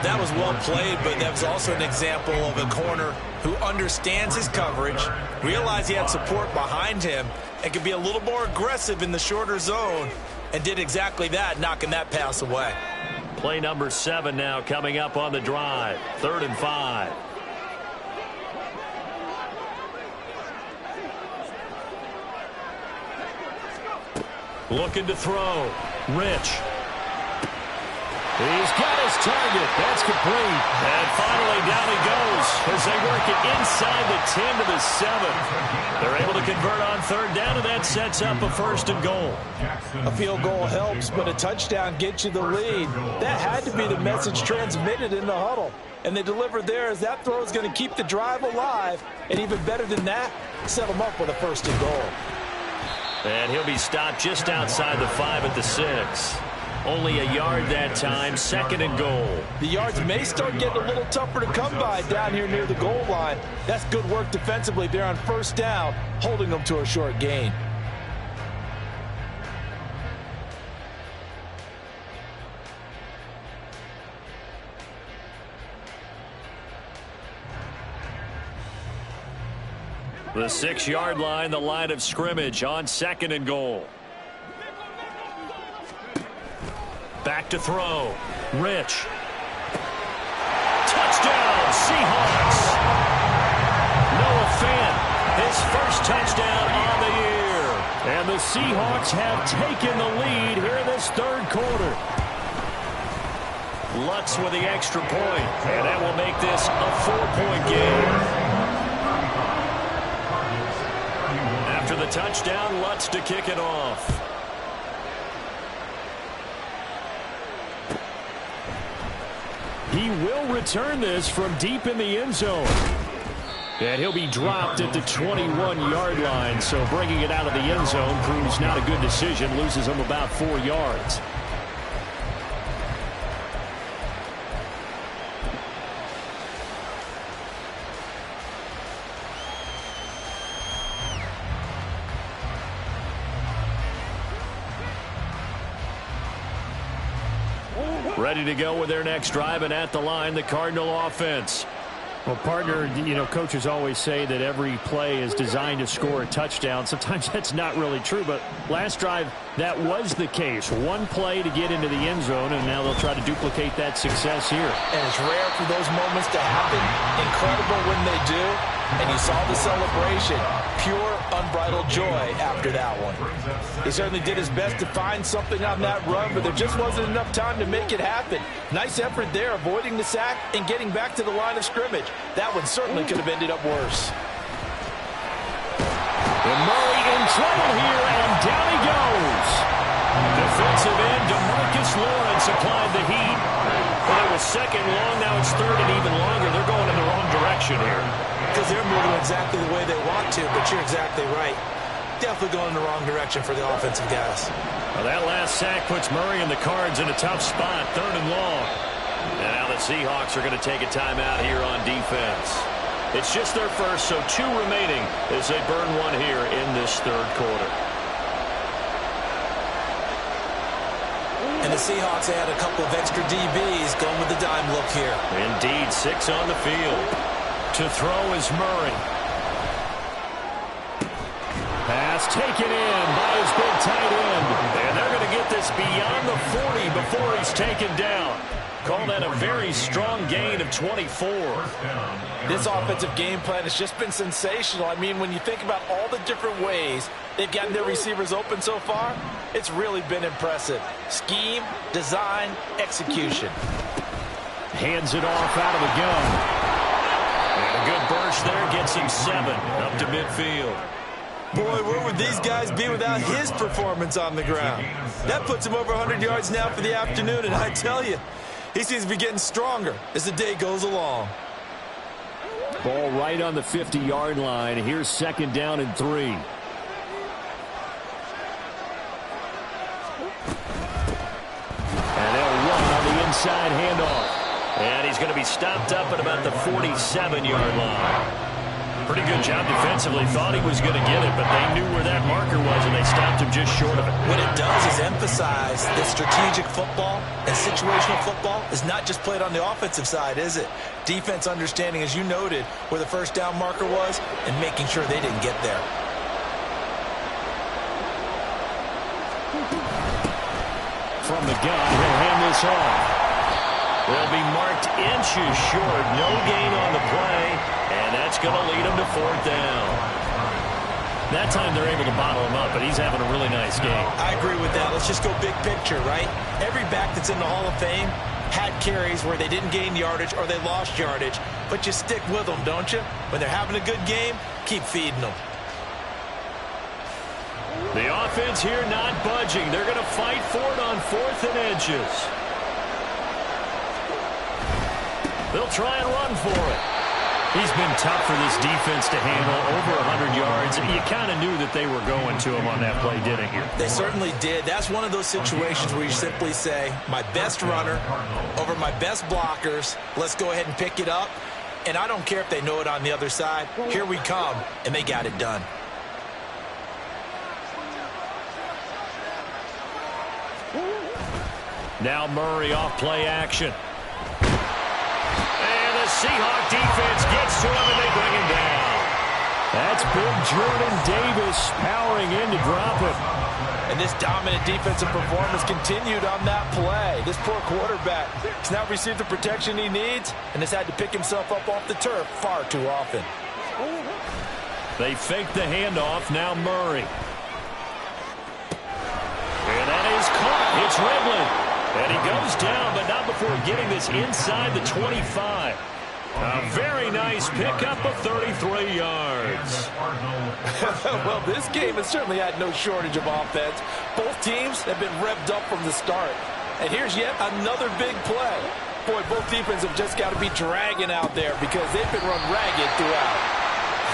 That was well played, but that was also an example of a corner who understands his coverage, realized he had support behind him, and could be a little more aggressive in the shorter zone, and did exactly that, knocking that pass away. Play number 7 now coming up on the drive. 3rd and 5. Looking to throw. Rich. He's got his target. That's complete. And finally down he goes as they work it inside the 10 to the 7. They're able to convert on 3rd down, and that sets up a 1st and goal. A field goal helps, but a touchdown gets you the lead. That had to be the message transmitted in the huddle. And they delivered there as that throw is going to keep the drive alive. And even better than that, set them up with a 1st and goal. And he'll be stopped just outside the 5 at the 6. Only a yard that time, 2nd and goal. The yards may start getting a little tougher to come by down here near the goal line. That's good work defensively there on 1st down, holding them to a short gain. The 6-yard line, the line of scrimmage on 2nd and goal. Back to throw. Rich. Touchdown, Seahawks. Noah Fant, his first touchdown on the year. And the Seahawks have taken the lead here in this 3rd quarter. Lutz with the extra point, and that will make this a 4-point game. After the touchdown, Lutz to kick it off. He will return this from deep in the end zone. And he'll be dropped at the 21-yard line, so bringing it out of the end zone proves not a good decision, loses him about 4 yards. Ready to go with their next drive, and at the line, the Cardinal offense. Well, partner, coaches always say that every play is designed to score a touchdown. Sometimes that's not really true, but last drive, that was the case. One play to get into the end zone, and now they'll try to duplicate that success here. And it's rare for those moments to happen. Incredible when they do. And you saw the celebration. Pure, unbridled joy after that one. He certainly did his best to find something on that run, but there just wasn't enough time to make it happen. Nice effort there, avoiding the sack and getting back to the line of scrimmage. That one certainly could have ended up worse. And Murray in trouble here, and down he goes. Defensive end DeMarcus Lawrence applied the heat. Well, it was second long, now it's third and even longer. They're going in the wrong direction here. Because they're moving exactly the way they want to, but you're exactly right. Definitely going in the wrong direction for the offensive guys. Well, that last sack puts Murray and the Cards in a tough spot, third and long. And now the Seahawks are going to take a timeout here on defense. It's just their first, so 2 remaining as they burn one here in this third quarter. And the Seahawks add a couple of extra DBs going with the dime look here. Indeed, 6 on the field. To throw is Murray. Pass taken in by his big tight end. And they're going to get this beyond the 40 before he's taken down. Call that a very strong gain of 24. This offensive game plan has just been sensational. I mean, when you think about all the different ways they've gotten their receivers open so far, it's really been impressive. Scheme, design, execution. Hands it off out of the gun. And a good burst there gets him 7 up to midfield. Boy, where would these guys be without his performance on the ground? That puts him over 100 yards now for the afternoon, and I tell you, he seems to be getting stronger as the day goes along. Ball right on the 50-yard line. Here's second down and 3. And they'll run on the inside handoff. And he's going to be stopped up at about the 47-yard line. Pretty good job defensively. Thought he was going to get it, but they knew where that marker was, and they stopped him just short of it. What it does is emphasize that strategic football and situational football is not just played on the offensive side, is it? Defense understanding, as you noted, where the first down marker was and making sure they didn't get there. From the gun, he'll hand this off. They'll be marked inches short. No gain on the play, and that's going to lead him to 4th down. That time they're able to bottle him up, but he's having a really nice game. I agree with that. Let's just go big picture, right? Every back that's in the Hall of Fame had carries where they didn't gain yardage or they lost yardage, but you stick with them, don't you? When they're having a good game, keep feeding them. The offense here not budging. They're going to fight for it on 4th and inches. They'll try and run for it. He's been tough for this defense to handle, over 100 yards. You kind of knew that they were going to him on that play, didn't you? They certainly did. That's one of those situations where you simply say, my best runner over my best blockers, let's go ahead and pick it up. And I don't care if they know it on the other side. Here we come, and they got it done. Now Murray off play action. Seahawk defense gets to him, and they bring him down. That's big Jordan Davis powering in to drop him. And this dominant defensive performance continued on that play. This poor quarterback has now received the protection he needs and has had to pick himself up off the turf far too often. They fake the handoff. Now Murray. And that is caught. It's Ridley. And he goes down, but not before getting this inside the 25. A very nice pickup of 33 yards. Well, this game has certainly had no shortage of offense. Both teams have been revved up from the start. And here's yet another big play. Boy, both defenses have just got to be dragging out there because they've been run ragged throughout.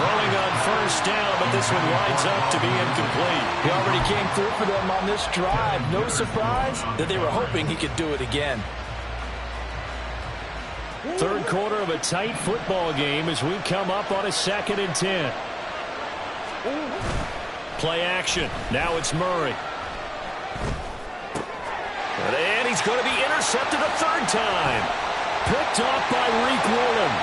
Throwing on first down, but this one winds up to be incomplete. He already came through for them on this drive. No surprise that they were hoping he could do it again. Third quarter of a tight football game as we come up on a 2nd and 10. Play action. Now it's Murray. And he's going to be intercepted a third time. Picked off by Reek Woolen.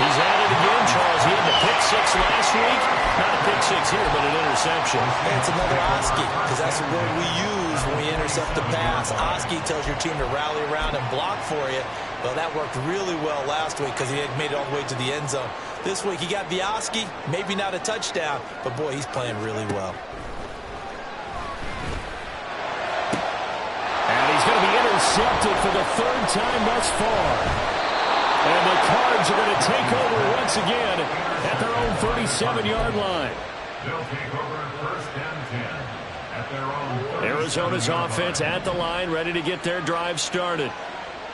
He's at it again, Charles. He had the pick 6 last week. Not a pick 6 here, but an interception. And it's another Oski, because that's the word we use when we intercept the pass. Oski tells your team to rally around and block for you. Well, that worked really well last week because he had made it all the way to the end zone. This week, he got the Oski, maybe not a touchdown, but boy, he's playing really well. And he's going to be intercepted for the 3rd time thus far. And the Cards are going to take over once again at their own 37-yard line. They'll take over 1st and 10 at their own. Arizona's offense at the line, ready to get their drive started.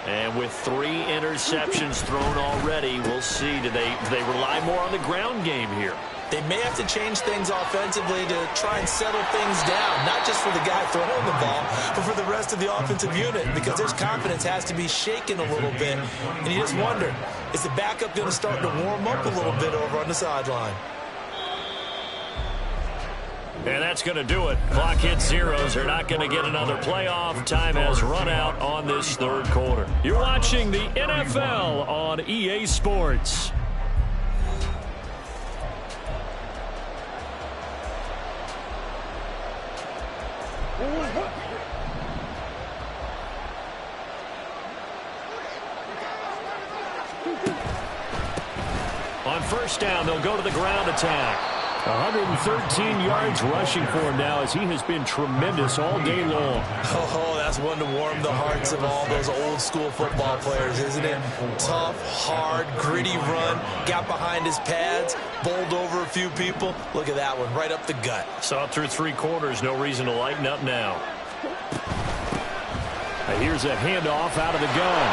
And with 3 interceptions thrown already, we'll see. Do they rely more on the ground game here? They may have to change things offensively to try and settle things down, not just for the guy throwing the ball, but for the rest of the offensive unit, because their confidence has to be shaken a little bit. And you just wonder, is the backup going to start to warm up a little bit over on the sideline? And that's going to do it. Clock hits zeros. They're not going to get another playoff. Time has run out on this 3rd quarter. You're watching the NFL on EA Sports. On first down, they'll go to the ground attack. 113 yards rushing for him now as he has been tremendous all day long. Oh, that's one to warm the hearts of all those old school football players, isn't it? Tough, hard, gritty run, got behind his pads, bowled over a few people. Look at that one, right up the gut. Saw it through 3 quarters, no reason to lighten up now. Here's a handoff out of the gun.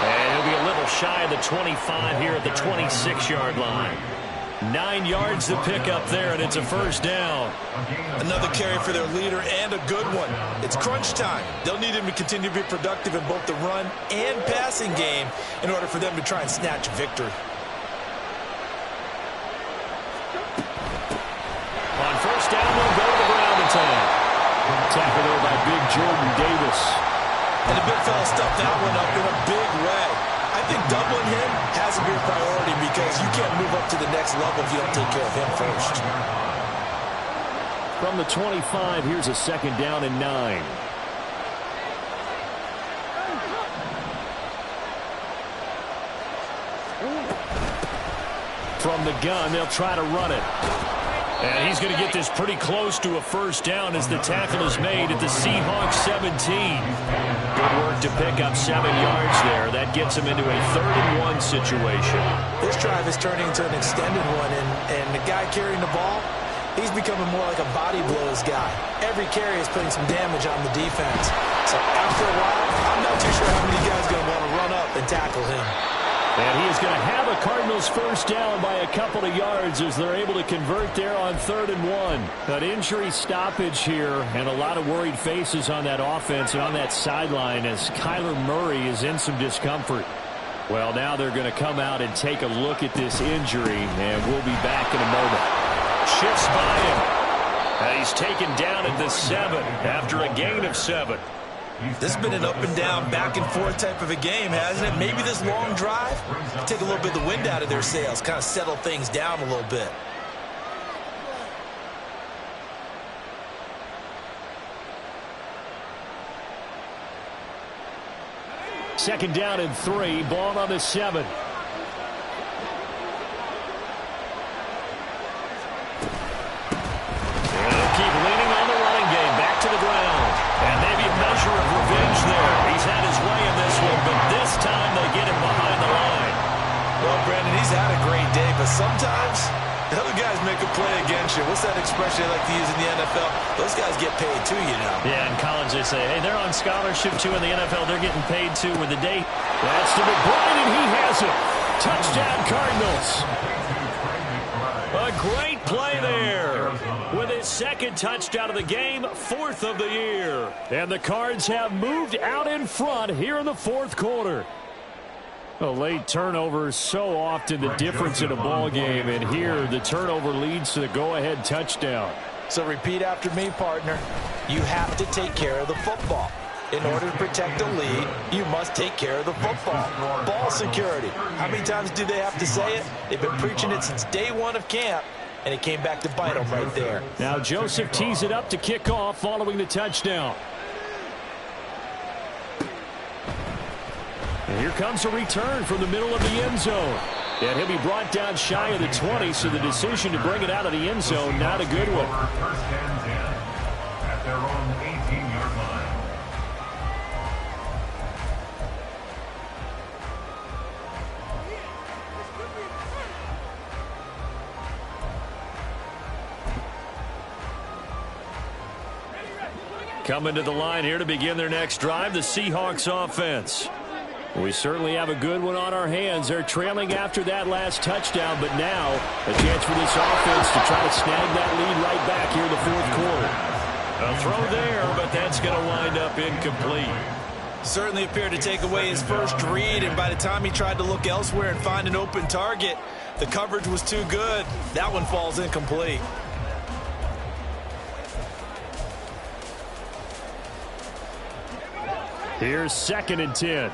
And he'll be a little shy of the 25 here at the 26-yard line. 9 yards to pick up there, and it's a first down. Another carry for their leader, and a good one. It's crunch time. They'll need him to continue to be productive in both the run and passing game in order for them to try and snatch a victory. On first down, they'll go to the ground attack. Tackle there by Big Jordan Davis. And the big fella stuffed that one up in a big way. I think doubling him has to be a priority because you can't move up to the next level if you don't take care of him first. From the 25, here's a 2nd down and 9. From the gun, they'll try to run it. And he's going to get this pretty close to a first down as the tackle is made at the Seahawks 17. Good work to pick up 7 yards there. That gets him into a 3rd and 1 situation. This drive is turning into an extended one, and the guy carrying the ball, he's becoming more like a body blows guy. Every carry is putting some damage on the defense. So after a while, I'm not too sure how many guys are going to want to run up and tackle him. And he is going to have a Cardinals first down by a couple of yards as they're able to convert there on 3rd and 1. An injury stoppage here and a lot of worried faces on that offense and on that sideline as Kyler Murray is in some discomfort. Well, now they're going to come out and take a look at this injury, and we'll be back in a moment. Shifts by him. And he's taken down at the 7 after a gain of 7. This has been an up and down, back and forth type of a game, hasn't it? Maybe this long drive take a little bit of the wind out of their sails, kind of settle things down a little bit. Second down and 3, ball on the 7. Keep leaning on the running game. Back to the ground. And maybe a measure but sometimes the other guys make a play against you. What's that expression they like to use in the NFL? Those guys get paid too, you know. Yeah, in college they say, hey, they're on scholarship too. In the NFL, they're getting paid too with the day. That's to McBride, and he has it. Touchdown, Cardinals. A great play there. With his second touchdown of the game, 4th of the year. And the Cards have moved out in front here in the 4th quarter. A late turnover is so often the difference in a ball game, and here the turnover leads to the go-ahead touchdown. So repeat after me, partner. You have to take care of the football. In order to protect a lead, you must take care of the football. Ball security. How many times do they have to say it? They've been preaching it since day one of camp, and it came back to bite them right there. Now Joseph tees it up to kick off following the touchdown. And here comes a return from the middle of the end zone. And he'll be brought down shy of the 20, so the decision to bring it out of the end zone, not a good one. First and 10 at their own 18-yard line. Coming to the line here to begin their next drive, the Seahawks offense. We certainly have a good one on our hands. They're trailing after that last touchdown, but now a chance for this offense to try to snag that lead right back here in the 4th quarter. A throw there, but that's going to wind up incomplete. Certainly appeared to take away his first read, and by the time he tried to look elsewhere and find an open target, the coverage was too good. That one falls incomplete. Here's 2nd and 10.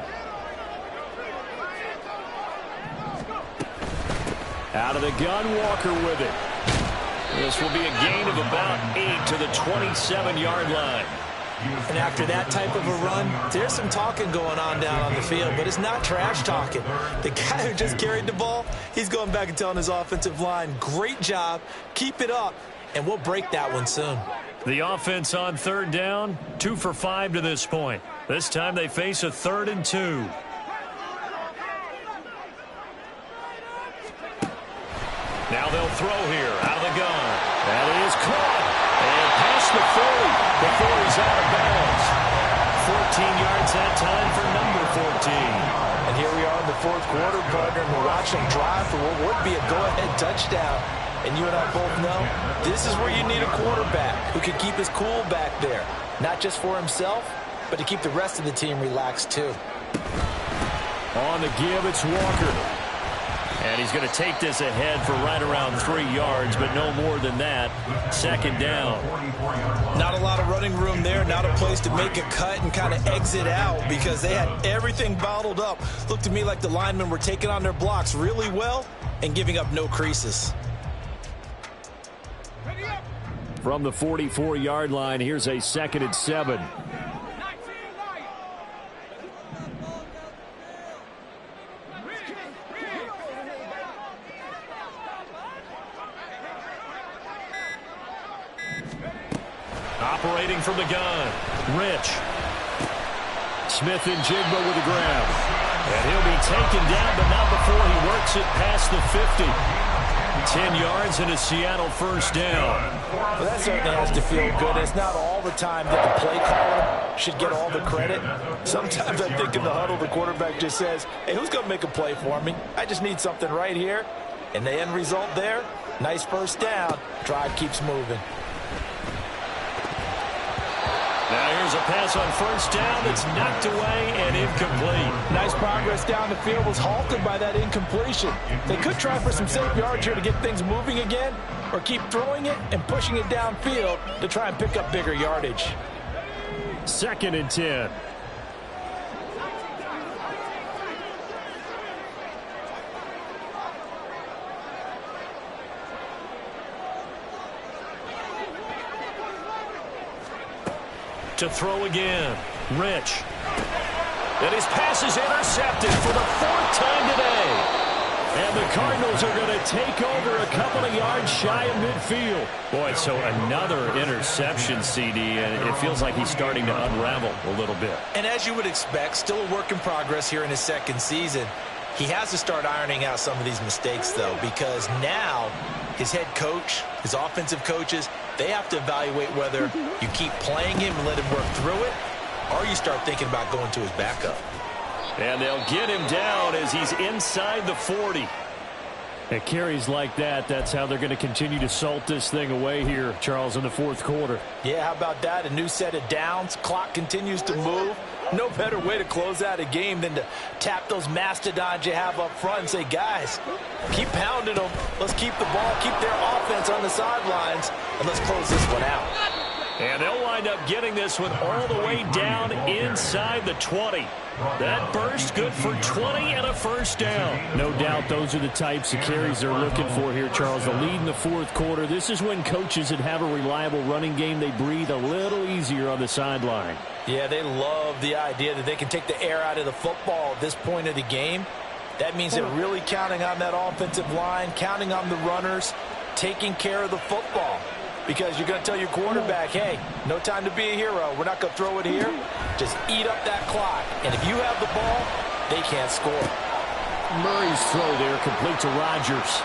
Out of the gun, Walker with it. This will be a gain of about 8 to the 27-yard line. And after that type of a run, there's some talking going on down on the field, but it's not trash talking. The guy who just carried the ball, he's going back and telling his offensive line, great job, keep it up, and we'll break that one soon. The offense on 3rd down, 2 for 5 to this point. This time they face a 3rd and 2. Now they'll throw here, out of the gun. That is caught. And past the 40 before he's out of bounds. 14 yards that time for number 14. And here we are in the 4th quarter, partner, and we're watching him drive for what would be a go-ahead touchdown. And you and I both know this is where you need a quarterback who can keep his cool back there. Not just for himself, but to keep the rest of the team relaxed too. On the give, it's Walker. And he's going to take this ahead for right around 3 yards, but no more than that. 2nd down. Not a lot of running room there, not a place to make a cut and kind of exit out because they had everything bottled up. Looked to me like the linemen were taking on their blocks really well and giving up no creases. From the 44-yard line, here's a 2nd and 7. Operating from the gun, Rich. Smith and Jigba with a grab. And he'll be taken down, but not before he works it past the 50. 10 yards and a Seattle 1st down. Well, that certainly has to feel good. It's not all the time that the play caller should get all the credit. Sometimes I think in the huddle, the quarterback just says, hey, who's going to make a play for me? I just need something right here. And the end result there, nice 1st down. Drive keeps moving. Now here's a pass on 1st down that's knocked away and incomplete. Nice progress down the field, was halted by that incompletion. They could try for some safe yards here to get things moving again, or keep throwing it and pushing it downfield to try and pick up bigger yardage. 2nd and 10. To throw again, Rich. And his pass is intercepted for the 4th time today. And the Cardinals are going to take over a couple of yards shy of midfield. Boy, so another interception, CD, and it feels like he's starting to unravel a little bit. And as you would expect, still a work in progress here in his 2nd season. He has to start ironing out some of these mistakes, though, because now his head coach, his offensive coaches, they have to evaluate whether you keep playing him and let him work through it, or you start thinking about going to his backup. And they'll get him down as he's inside the 40. At carries like that, that's how they're going to continue to salt this thing away here, Charles, in the fourth quarter. Yeah, how about that? A new set of downs. Clock continues to move. No better way to close out a game than to tap those mastodons you have up front and say, guys, keep pounding them. Let's keep the ball, keep their offense on the sidelines, and let's close this one out. And they'll wind up getting this one all the way down inside the 20. That burst good for 20 and a first down. No doubt those are the types of carries they're looking for here, Charles. The lead in the fourth quarter. This is when coaches that have a reliable running game, they breathe a little easier on the sideline. Yeah, they love the idea that they can take the air out of the football at this point of the game. That means they're really counting on that offensive line, counting on the runners, taking care of the football. Because you're going to tell your quarterback, hey, no time to be a hero. We're not going to throw it here. Just eat up that clock. And if you have the ball, they can't score. Murray's throw there complete to Rodgers.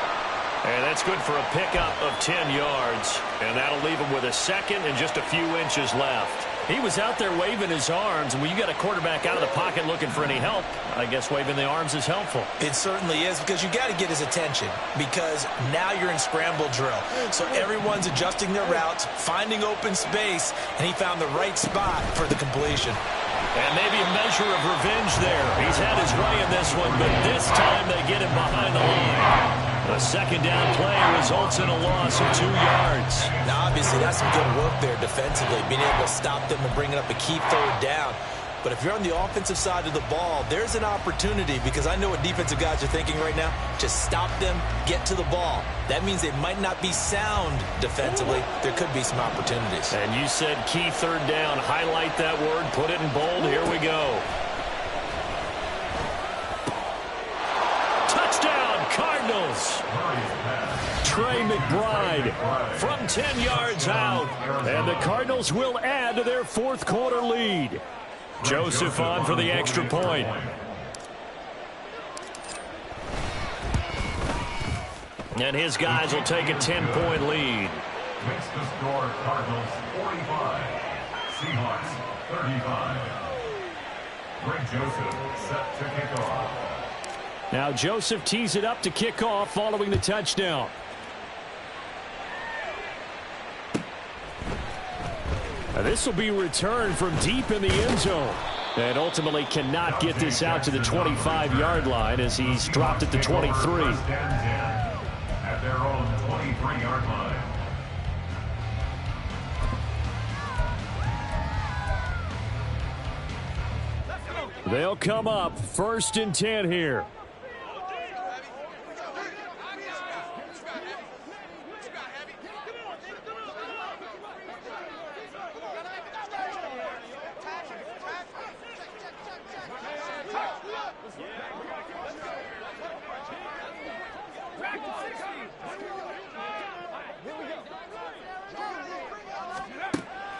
And that's good for a pickup of 10 yards. And that'll leave him with a second and just a few inches left. He was out there waving his arms, and when you got a quarterback out of the pocket looking for any help, I guess waving the arms is helpful. It certainly is, because you got to get his attention, because now you're in scramble drill. So everyone's adjusting their routes, finding open space, and he found the right spot for the completion. And maybe a measure of revenge there. He's had his way in this one, but this time they get him behind the line. A second down play results in a loss of 2 yards. Now, obviously, that's some good work there defensively, being able to stop them and bringing up a key third down. But if you're on the offensive side of the ball, there's an opportunity, because I know what defensive guys are thinking right now. Just stop them, get to the ball. That means they might not be sound defensively. There could be some opportunities. And you said key third down. Highlight that word, put it in bold. Here we go. Touchdown, Cardinals. Trey McBride from 10 yards out. And the Cardinals will add to their fourth quarter lead. Joseph on for the extra point. And his guys will take a 10-point lead. Makes the score Cardinals 45, Seahawks 35. Greg Joseph set to kick off. Now Joseph tees it up to kick off following the touchdown. Now this will be returned from deep in the end zone. And ultimately cannot get this out to the 25-yard line as he's dropped at the 23. At their own 23-yard line. They'll come up 1st and 10 here.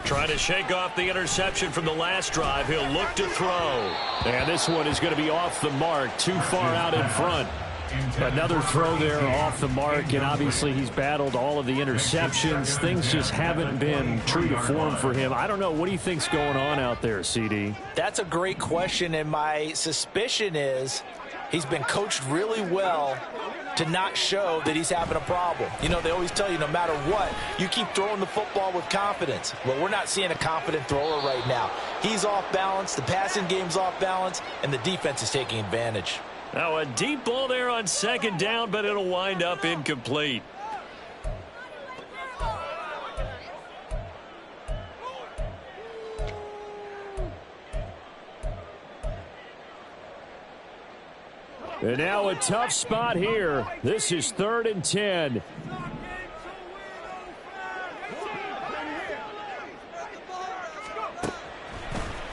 Trying to shake off the interception from the last drive. He'll look to throw. And this one is going to be off the mark, too far out in front. Another throw there off the mark, and obviously he's battled all of the interceptions. Things just haven't been true to form for him. I don't know. What do you think's going on out there, CD? That's a great question, and my suspicion is he's been coached really well to not show that he's having a problem. You know, they always tell you no matter what, you keep throwing the football with confidence. Well, we're not seeing a confident thrower right now. He's off balance, the passing game's off balance, and the defense is taking advantage. Now a deep ball there on second down, but it'll wind up incomplete. And now a tough spot here. This is 3rd and 10.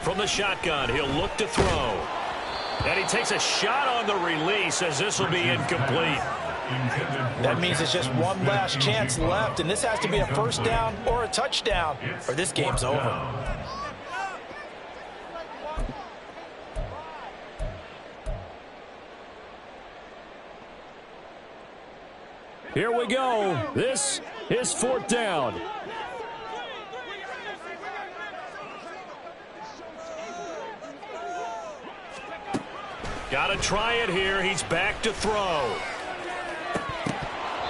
From the shotgun, he'll look to throw. And he takes a shot on the release as this will be incomplete. That means it's just one last chance left, and this has to be a first down or a touchdown, or this game's over. Here we go. This is 4th down. Got to try it here. He's back to throw.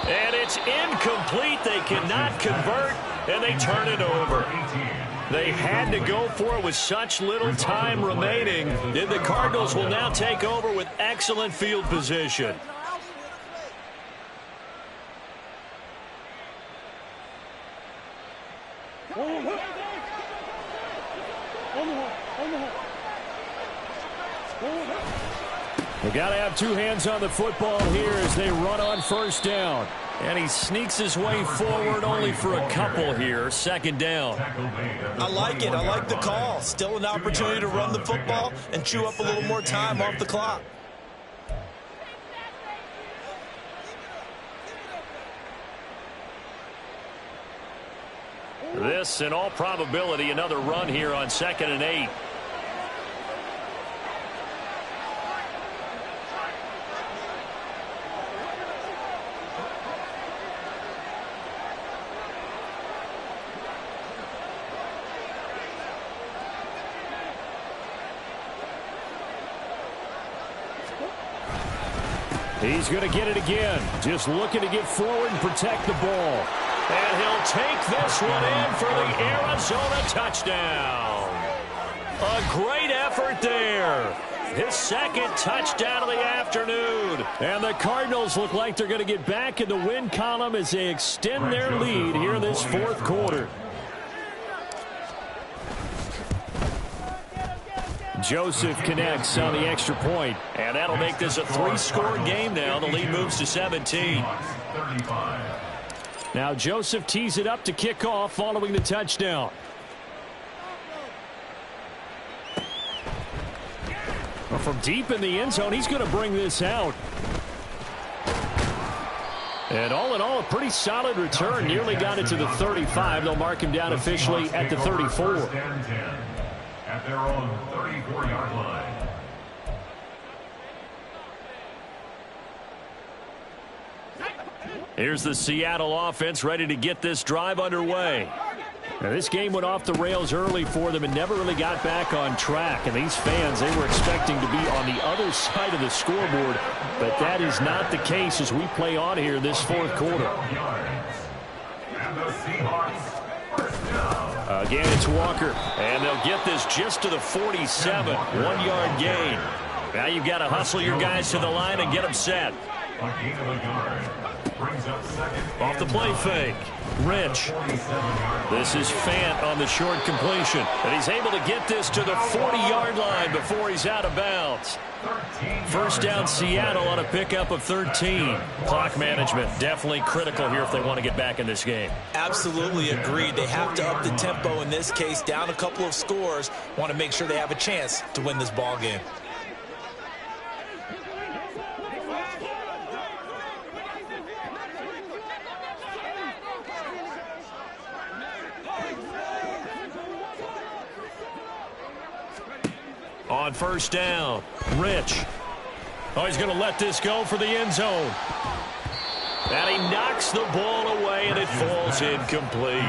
And it's incomplete. They cannot convert, and they turn it over. They had to go for it with such little time remaining. And the Cardinals will now take over with excellent field position. They got to have two hands on the football here as they run on 1st down. And he sneaks his way forward only for a couple here. 2nd down. I like it. I like the call. Still an opportunity to run the football and chew up a little more time off the clock. This, in all probability, another run here on 2nd and 8. He's going to get it again. Just looking to get forward and protect the ball. And he'll take this one in for the Arizona touchdown. A great effort there. His 2nd touchdown of the afternoon. And the Cardinals look like they're going to get back in the win column as they extend their lead here in this 4th quarter. Joseph connects on the extra point. And that'll make this a 3-score game now. The lead moves to 17. Now Joseph tees it up to kick off following the touchdown. Well, from deep in the end zone, he's going to bring this out. And all in all, a pretty solid return. Nearly got it to the 35. They'll mark him down officially at the 34. At their own 34-yard line. Here's the Seattle offense ready to get this drive underway. Now, this game went off the rails early for them and never really got back on track. And these fans, they were expecting to be on the other side of the scoreboard. But that is not the case as we play on here this 4th quarter. And the Seahawks first down. Again, it's Walker. And they'll get this just to the 47. 1-yard gain. Now you've got to hustle your guys to the line and get them set. A gain of a yard. Brings up 2nd. Off the play fake. Rich. This is Fant on the short completion. And he's able to get this to the 40-yard line before he's out of bounds. 1st down Seattle on a pickup of 13. Clock management definitely critical here if they want to get back in this game. Absolutely agreed. They have to up the tempo in this case. Down a couple of scores. Want to make sure they have a chance to win this ball game. On 1st down, Rich. Oh, he's going to let this go for the end zone. And he knocks the ball away, and it falls incomplete.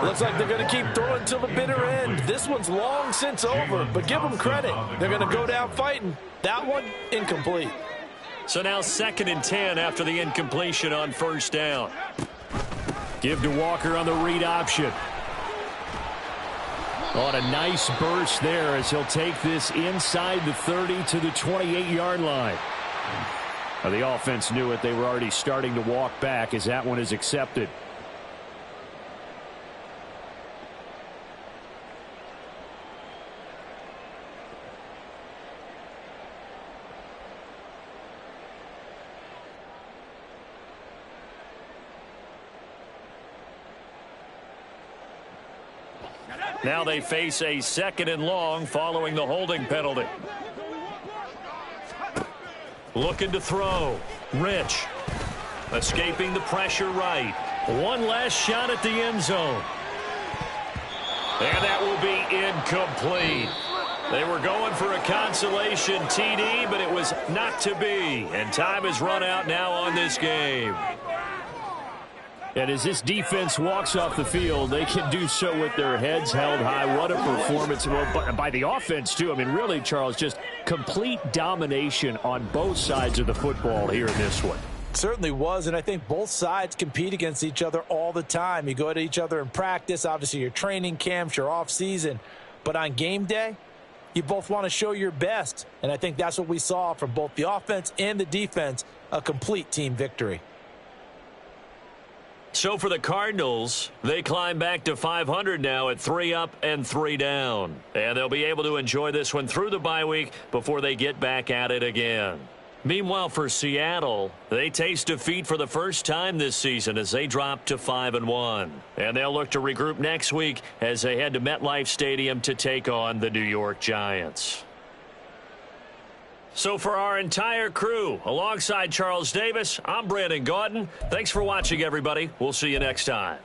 Looks like they're going to keep throwing till the bitter end. This one's long since over, but give them credit. They're going to go down fighting. That one, incomplete. So now 2nd and 10 after the incompletion on 1st down. Give to Walker on the read option. On a nice burst there as he'll take this inside the 30 to the 28-yard line. Now, the offense knew it. They were already starting to walk back as that one is accepted. Now they face a 2nd and long following the holding penalty. Looking to throw. Rich. Escaping the pressure right. One last shot at the end zone. And that will be incomplete. They were going for a consolation TD, but it was not to be. And time has run out now on this game. And as this defense walks off the field, they can do so with their heads held high. What a performance by the offense, too. I mean, really, Charles, just complete domination on both sides of the football here in this one. Certainly was, and I think both sides compete against each other all the time. You go at each other in practice, obviously your training camps, your off-season. But on game day, you both want to show your best. And I think that's what we saw from both the offense and the defense, a complete team victory. So for the Cardinals, they climb back to 500 now at 3 up and 3 down. And they'll be able to enjoy this one through the bye week before they get back at it again. Meanwhile, for Seattle, they taste defeat for the first time this season as they drop to 5-1. And they'll look to regroup next week as they head to MetLife Stadium to take on the New York Giants. So for our entire crew, alongside Charles Davis, I'm Brandon Gaudin. Thanks for watching, everybody. We'll see you next time.